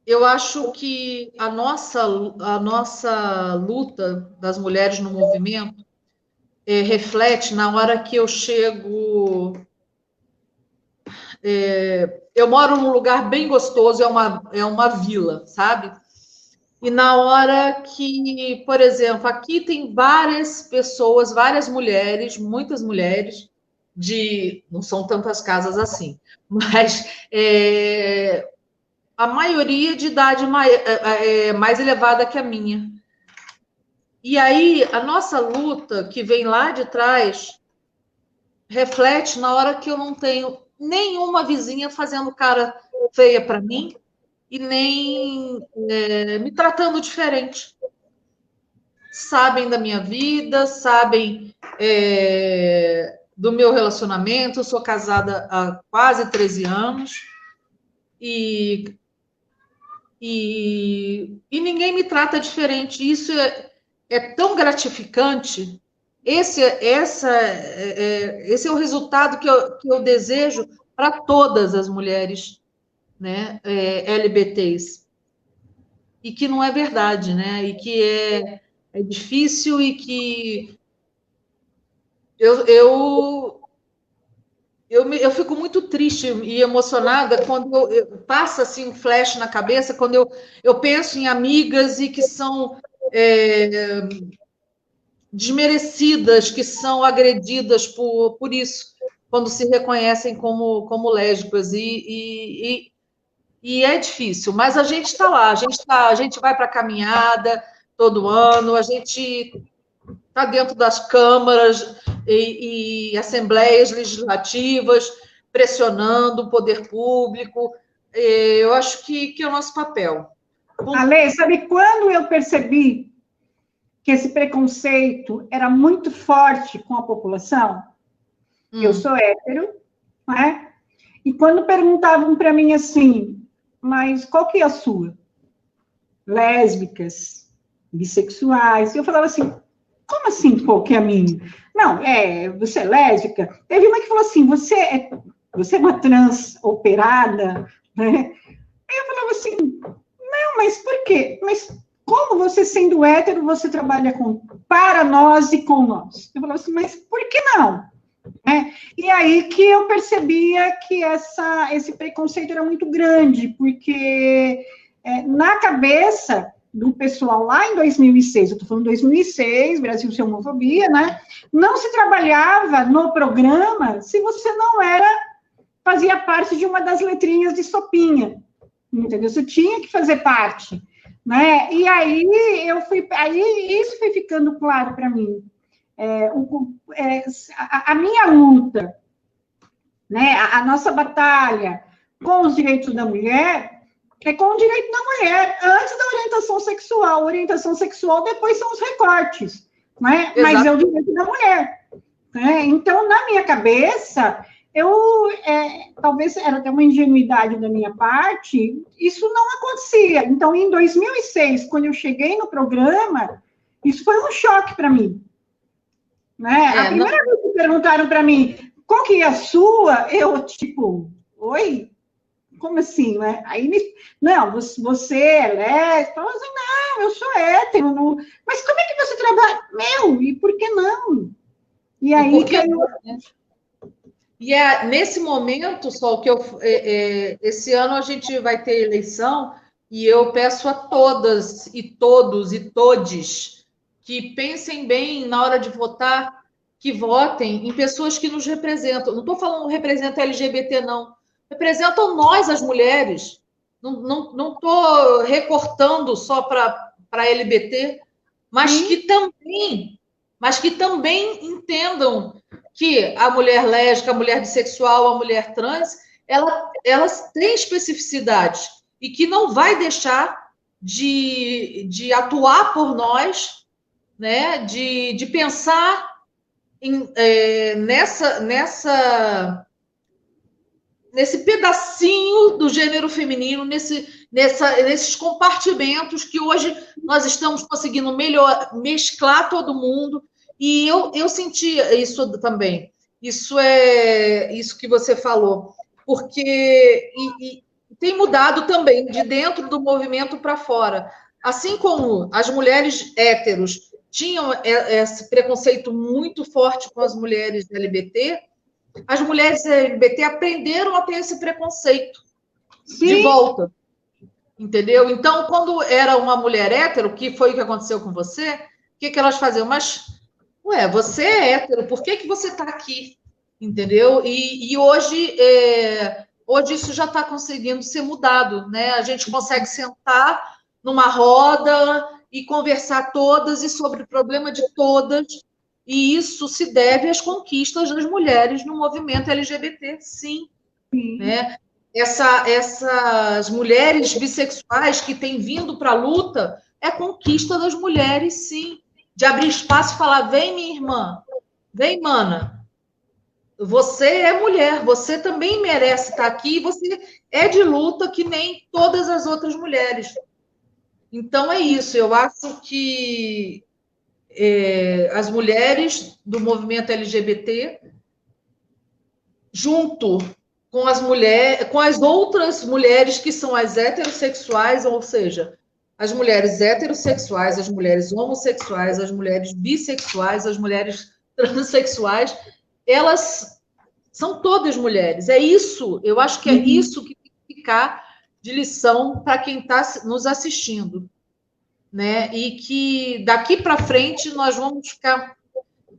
Eu acho que a nossa luta das mulheres no movimento reflete na hora que eu chego. Eu moro num lugar bem gostoso, é uma vila, sabe? E na hora que, por exemplo, aqui tem várias pessoas, várias mulheres, muitas mulheres, não são tantas casas assim, mas a maioria de idade mais elevada que a minha. E aí, a nossa luta, que vem lá de trás, reflete na hora que eu não tenho nenhuma vizinha fazendo cara feia para mim e nem me tratando diferente. Sabem da minha vida, sabem do meu relacionamento. Eu sou casada há quase 13 anos e ninguém me trata diferente. Isso é tão gratificante. Esse é o resultado que eu desejo para todas as mulheres, né, LGBTs. E que não é verdade, né? E que é difícil e que eu fico muito triste e emocionada quando passa assim um flash na cabeça, quando eu penso em amigas e que são desmerecidas, que são agredidas por isso, quando se reconhecem como lésbicas. E é difícil, mas a gente está lá, a gente vai para a caminhada todo ano, a gente está dentro das câmaras e assembleias legislativas, pressionando o poder público. Eu acho que é o nosso papel. Ale, sabe quando eu percebi que esse preconceito era muito forte com a população? Eu sou hétero, né? E quando perguntavam para mim assim, mas qual que é a sua? Lésbicas, bissexuais. Eu falava assim, como assim qual que é a minha? Não, você é lésbica? Teve uma que falou assim, você é uma trans operada, né? Aí eu falava assim, não, mas por quê? Mas como você sendo hétero, você trabalha para nós e com nós? Eu falava assim, mas por que não? E aí que eu percebia que esse preconceito era muito grande, porque na cabeça do pessoal lá em 2006, eu estou falando 2006, Brasil Sem Homofobia, né? Não se trabalhava no programa se você não fazia parte de uma das letrinhas de sopinha, entendeu? Você tinha que fazer parte, né? E aí isso foi ficando claro para mim. A minha luta, né, a nossa batalha com os direitos da mulher é com o direito da mulher, antes da orientação sexual. Orientação sexual depois são os recortes, né? Mas é o direito da mulher. Né? Então, na minha cabeça, talvez era até uma ingenuidade da minha parte, isso não acontecia. Então, em 2006, quando eu cheguei no programa, isso foi um choque para mim. Né? A primeira vez que perguntaram para mim, qual que é a sua? Eu, tipo, oi? Como assim, né? Aí, não, você é lésbica? Eu assim, não, eu sou hétero. Não. Mas como é que você trabalha? E por que não? E aí E nesse momento, Sol, que esse ano a gente vai ter eleição, e eu peço a todas e todos e todes que pensem bem na hora de votar, que votem em pessoas que nos representam. Não estou falando representa LGBT, não. Representam nós, as mulheres. Não estou recortando só para LGBT, mas que também entendam que a mulher lésbica, a mulher bissexual, a mulher trans, elas têm especificidades e que não vai deixar de atuar por nós, né? De pensar nesse pedacinho do gênero feminino, nesses compartimentos que hoje nós estamos conseguindo mesclar todo mundo. E eu senti isso também. Isso é isso que você falou, porque tem mudado também de dentro do movimento para fora. Assim como as mulheres héteros tinham esse preconceito muito forte com as mulheres LGBT, as mulheres LGBT aprenderam a ter esse preconceito de volta. Entendeu? Então, quando era uma mulher hétero, que foi o que aconteceu com você, o que elas faziam? Mas, você é hétero, por que você está aqui? Entendeu? E hoje isso já está conseguindo ser mudado, né? A gente consegue sentar numa roda e conversar todas e sobre o problema de todas, e isso se deve às conquistas das mulheres no movimento LGBT, sim. Né? Essas mulheres bissexuais que têm vindo para a luta é conquista das mulheres, sim. De abrir espaço e falar, vem minha irmã, vem mana, você é mulher, você também merece estar aqui, você é de luta que nem todas as outras mulheres. Então é isso, eu acho que as mulheres do movimento LGBT, junto com as outras mulheres que são as heterossexuais, ou seja, as mulheres heterossexuais, as mulheres homossexuais, as mulheres bissexuais, as mulheres transexuais, elas são todas mulheres. É isso, eu acho que é isso que tem que ficar de lição para quem está nos assistindo. né? E que daqui para frente nós vamos ficar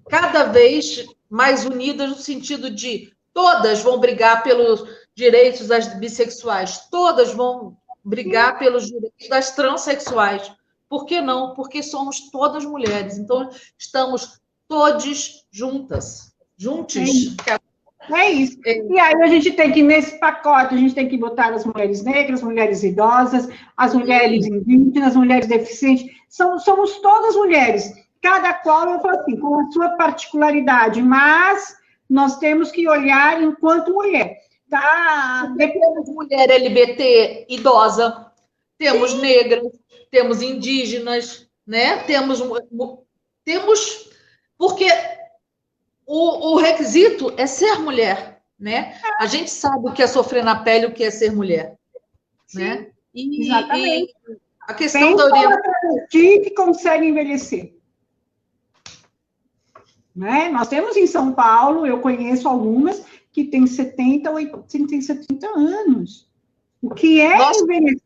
cada vez mais unidas no sentido de todas vão brigar pelos direitos das bissexuais, todas vão brigar pelos direitos das transexuais. Por que não? Porque somos todas mulheres. Então, estamos todas juntas, juntos. É isso. E aí a gente tem que, nesse pacote, a gente tem que botar as mulheres negras, mulheres idosas, as mulheres indígenas, as mulheres deficientes. Somos todas mulheres. Cada qual, eu falo assim, com a sua particularidade, mas nós temos que olhar enquanto mulher. Tá? Temos mulher LGBT idosa, temos negras, temos indígenas, né? Temos porque o requisito é ser mulher, né? A gente sabe o que é sofrer na pele, o que é ser mulher, né? Exatamente. E a questão da orientação que consegue envelhecer. Né? Nós temos em São Paulo, eu conheço algumas que têm 70, 80, tem 70 anos. O que é envelhecer?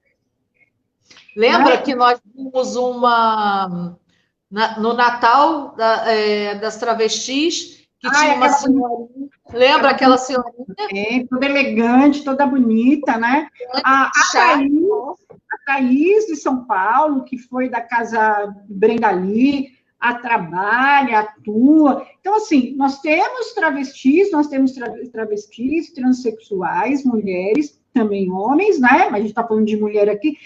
Lembra que nós vimos no Natal das travestis, que tinha uma senhorinha. Lembra aquela senhorinha? Toda elegante, toda bonita, né? A Thaís de São Paulo, que foi da Casa Brenda Lee, trabalha, atua. Então, assim, nós temos travestis, transexuais, mulheres, também homens, né? Mas a gente está falando de mulher aqui,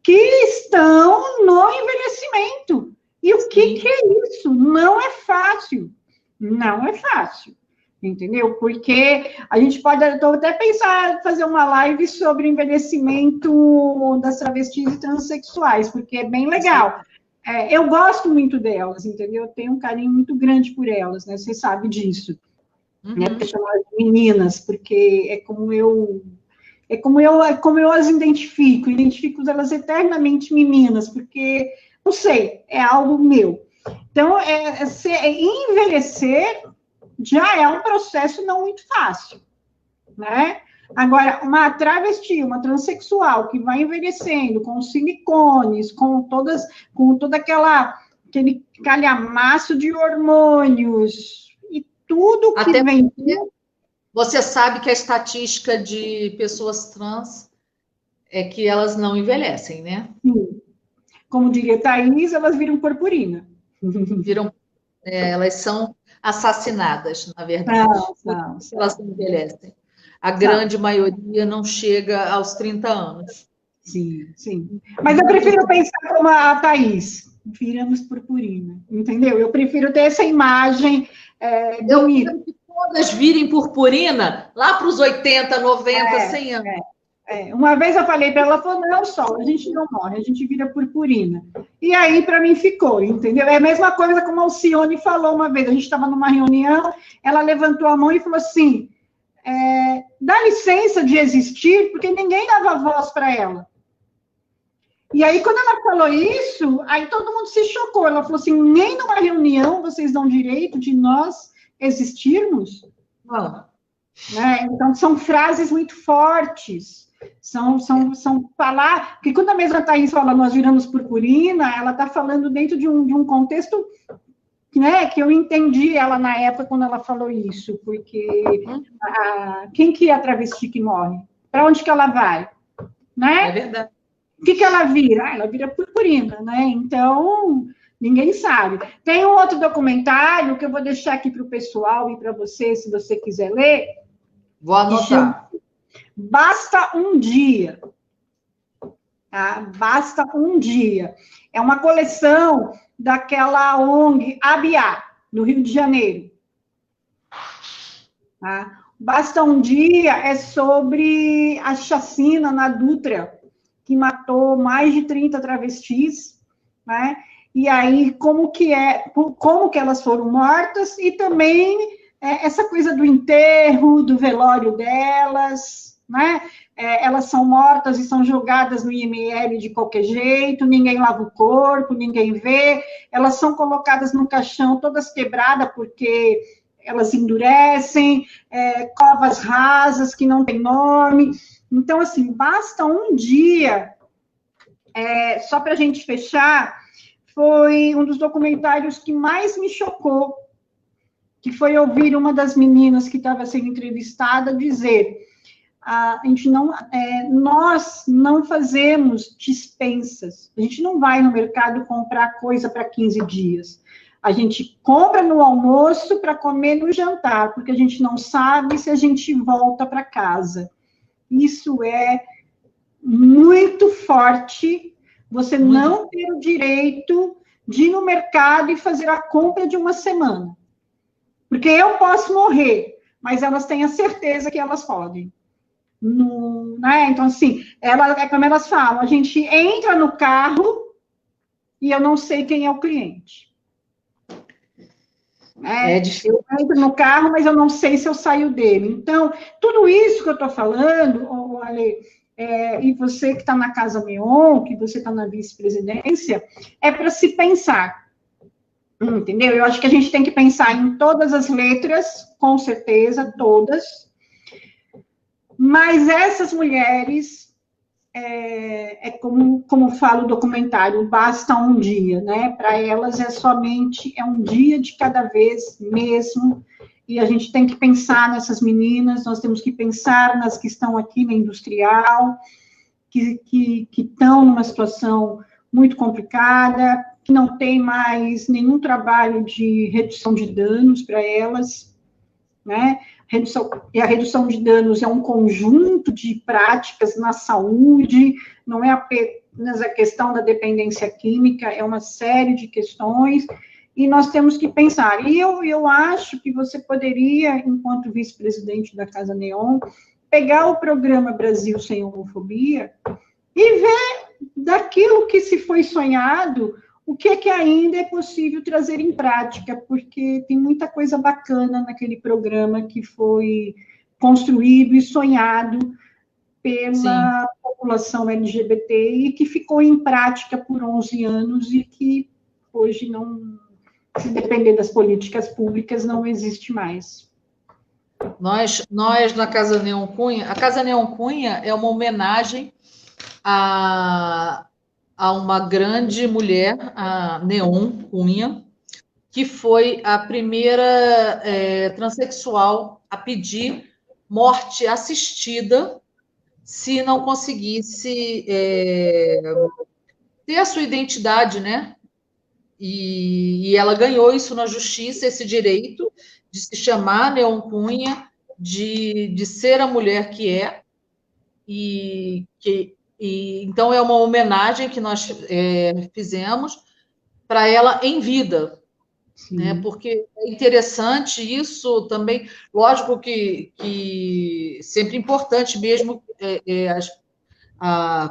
que estão no envelhecimento. E o que é isso? Não é fácil. Não é fácil. Entendeu? Porque a gente pode até pensar fazer uma live sobre envelhecimento das travestis e transexuais, porque é bem legal. Eu gosto muito delas, entendeu? Eu tenho um carinho muito grande por elas, né? Você sabe disso. Né? Porque chamar de meninas, porque é como eu as identifico elas eternamente meninas, porque, não sei, é algo meu. Então, envelhecer já é um processo não muito fácil, né? Agora, uma travesti, uma transexual que vai envelhecendo com silicones, com todo aquele calhamaço de hormônios e tudo que até vem. Você sabe que a estatística de pessoas trans é que elas não envelhecem, né? Sim. Como diria Thaís, elas viram purpurina. Elas são assassinadas, na verdade. Elas não envelhecem. A grande maioria não chega aos 30 anos. Sim. Mas eu prefiro pensar como a Thaís. Viramos purpurina, entendeu? Eu prefiro ter essa imagem bonita. Eu quero que todas virem purpurina lá para os 80, 90, 100 anos. Uma vez eu falei para ela, ela falou, não, Sol, a gente não morre, a gente vira purpurina. E aí, para mim, ficou, entendeu? É a mesma coisa como a Alcione falou uma vez, a gente estava numa reunião, ela levantou a mão e falou assim, dá licença de existir, porque ninguém dava voz para ela. E aí, quando ela falou isso, aí todo mundo se chocou. Ela falou assim, nem numa reunião vocês dão direito de nós existirmos? Né? Então, são frases muito fortes. São falar... Porque quando a mesma Thaís fala, nós viramos purpurina, ela está falando dentro de um contexto, né, que eu entendi ela na época quando ela falou isso. Porque quem que é a travesti que morre? Para onde que ela vai? Né? É verdade. O que ela vira? Ela vira purpurina, né? Então, ninguém sabe. Tem um outro documentário que eu vou deixar aqui para o pessoal e para você, se você quiser ler. Vou anotar. Basta um dia. Tá? Basta um dia. É uma coleção daquela ONG ABIA, no Rio de Janeiro. Tá? Basta um dia é sobre a chacina na Dutra, que matou mais de 30 travestis, né? E aí, como que elas foram mortas, e também essa coisa do enterro, do velório delas, né? Elas são mortas e são jogadas no IML de qualquer jeito, ninguém lava o corpo, ninguém vê, elas são colocadas num caixão todas quebradas, porque elas endurecem, covas rasas que não tem nome. Então, assim, basta um dia só para a gente fechar, foi um dos documentários que mais me chocou, que foi ouvir uma das meninas que estava sendo entrevistada dizer: nós não fazemos dispensas, a gente não vai no mercado comprar coisa para 15 dias, a gente compra no almoço para comer no jantar, porque a gente não sabe se a gente volta para casa. Isso é muito forte, você não ter o direito de ir no mercado e fazer a compra de uma semana. Porque eu posso morrer, mas elas têm a certeza que elas podem. Né? Então, assim, como elas falam, a gente entra no carro e eu não sei quem é o cliente. Eu entro no carro, mas eu não sei se eu saio dele. Então, tudo isso que eu estou falando, Ale, e você que está na Casa Neon, que você está na vice-presidência, é para se pensar. Entendeu? Eu acho que a gente tem que pensar em todas as letras, com certeza, todas. Mas essas mulheres, como fala o documentário, basta um dia, né? Para elas é um dia de cada vez mesmo. E a gente tem que pensar nessas meninas, nós temos que pensar nas que estão aqui na industrial, que estão numa situação muito complicada, que não tem mais nenhum trabalho de redução de danos para elas, né? E a redução de danos é um conjunto de práticas na saúde, não é apenas a questão da dependência química, é uma série de questões, e nós temos que pensar. E eu acho que você poderia, enquanto vice-presidente da Casa Neon, pegar o programa Brasil Sem Homofobia e ver daquilo que se foi sonhado, o que é que ainda é possível trazer em prática, porque tem muita coisa bacana naquele programa que foi construído e sonhado pela população LGBT e que ficou em prática por 11 anos e que hoje não, se depender das políticas públicas, não existe mais. Nós na Casa Neon Cunha, a Casa Neon Cunha é uma homenagem a uma grande mulher, a Neon Cunha, que foi a primeira transexual a pedir morte assistida se não conseguisse ter a sua identidade, né? E ela ganhou isso na justiça, esse direito de se chamar Neon Cunha, de ser a mulher que é, então é uma homenagem que nós fizemos para ela em vida, né? Porque é interessante isso também, lógico que sempre importante mesmo,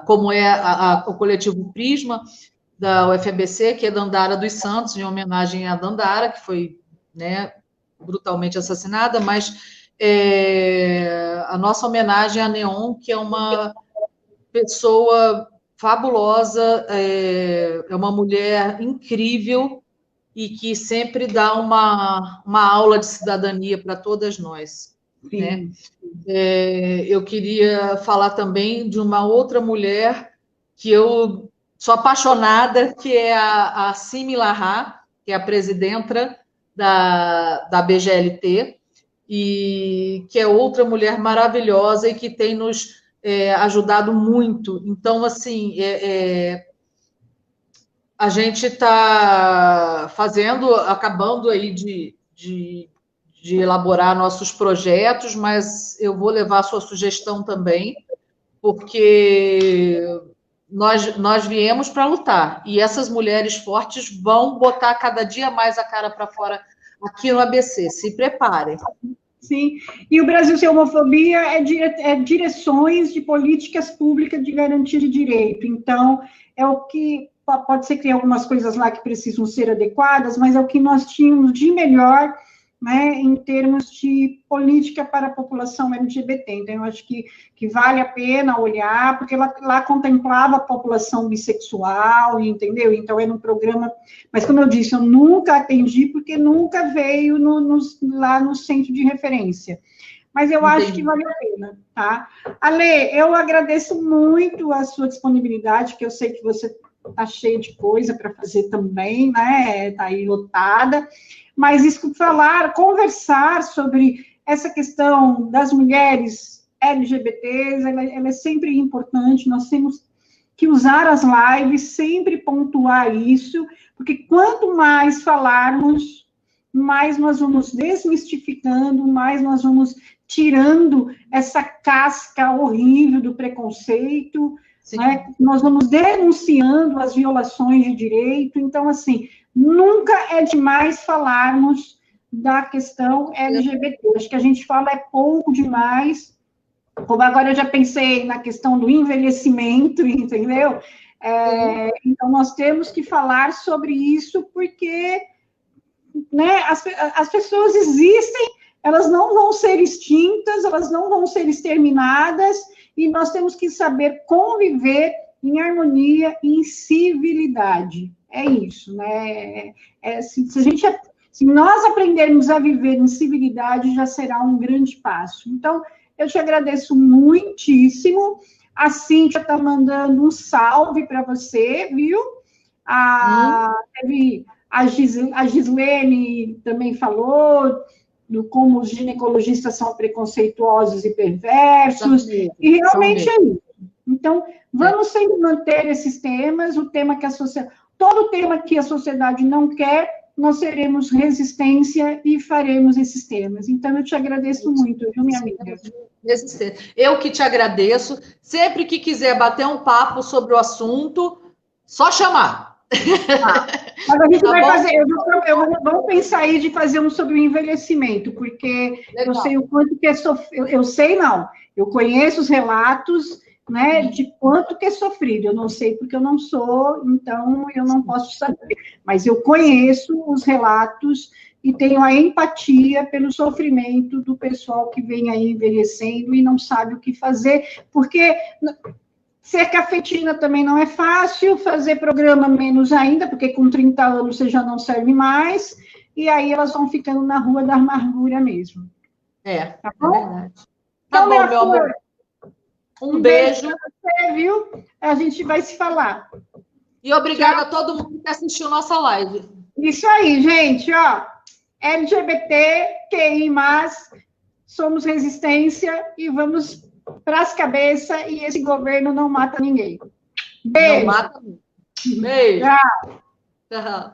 como o coletivo Prisma da UFABC, que é Dandara dos Santos, em homenagem a Dandara, que foi, né, brutalmente assassinada, mas a nossa homenagem à Neon, que é uma pessoa fabulosa, é uma mulher incrível e que sempre dá uma aula de cidadania para todas nós, né? Eu queria falar também de uma outra mulher que eu sou apaixonada, que é a Simi Lahar, que é a presidenta da BGLT, e que é outra mulher maravilhosa e que tem nos ajudado muito. Então, assim, a gente está acabando aí de elaborar nossos projetos, mas eu vou levar a sua sugestão também, porque nós viemos para lutar, e essas mulheres fortes vão botar cada dia mais a cara para fora aqui no ABC. Se preparem. Sim, e o Brasil Sem Homofobia é direções de políticas públicas de garantia de direito. Então, é o que pode ser que tenha algumas coisas lá que precisam ser adequadas, mas é o que nós tínhamos de melhor, né, em termos de política para a população LGBT. Então, eu acho que vale a pena olhar, porque lá contemplava a população bissexual, entendeu? Então, era um programa... Mas, como eu disse, eu nunca atendi, porque nunca veio lá no centro de referência. mas eu acho que vale a pena, tá? Ale, eu agradeço muito a sua disponibilidade, que eu sei que você está cheia de coisa para fazer também, né? Está aí lotada, mas isso falar, conversar sobre essa questão das mulheres LGBTs, ela é sempre importante, nós temos que usar as lives, sempre pontuar isso, porque quanto mais falarmos, mais nós vamos desmistificando, mais nós vamos tirando essa casca horrível do preconceito, né? Nós vamos denunciando as violações de direito. Então, assim, nunca é demais falarmos da questão LGBT. Acho que a gente fala é pouco demais, como agora eu já pensei na questão do envelhecimento, entendeu? Então, nós temos que falar sobre isso, porque, né, as pessoas existem, elas não vão ser extintas, elas não vão ser exterminadas, e nós temos que saber conviver em harmonia e em civilidade. É isso, né? Se nós aprendermos a viver em civilidade, já será um grande passo. Então, eu te agradeço muitíssimo. A Cíntia está mandando um salve para você, viu? Teve a Gislene também falou do como os ginecologistas são preconceituosos e perversos, e realmente é isso. Então, vamos sempre manter esses temas, todo tema que a sociedade não quer, nós seremos resistência e faremos esses temas. Então, eu te agradeço muito, viu, minha amiga? Eu que te agradeço. Sempre que quiser bater um papo sobre o assunto, só chamar. Mas a gente vai fazer, vamos pensar aí de fazer um sobre o envelhecimento, porque eu sei o quanto que é sofrido, eu conheço os relatos, né, de quanto que é sofrido, eu não sei porque eu não sou, então eu não posso saber, mas eu conheço os relatos e tenho a empatia pelo sofrimento do pessoal que vem aí envelhecendo e não sabe o que fazer, porque ser cafetina também não é fácil, fazer programa menos ainda, porque com 30 anos você já não serve mais, e aí elas vão ficando na rua da amargura mesmo. Tá bom? É verdade. Tá bom, meu amor. Um beijo. Pra você, viu? A gente vai se falar. E obrigada a todo mundo que assistiu nossa live. Isso aí, gente, ó. LGBT, QI+, somos resistência e vamos para as cabeças, e esse governo não mata ninguém. Beijo. Não mata ninguém. Beijo. Tchau. Tchau.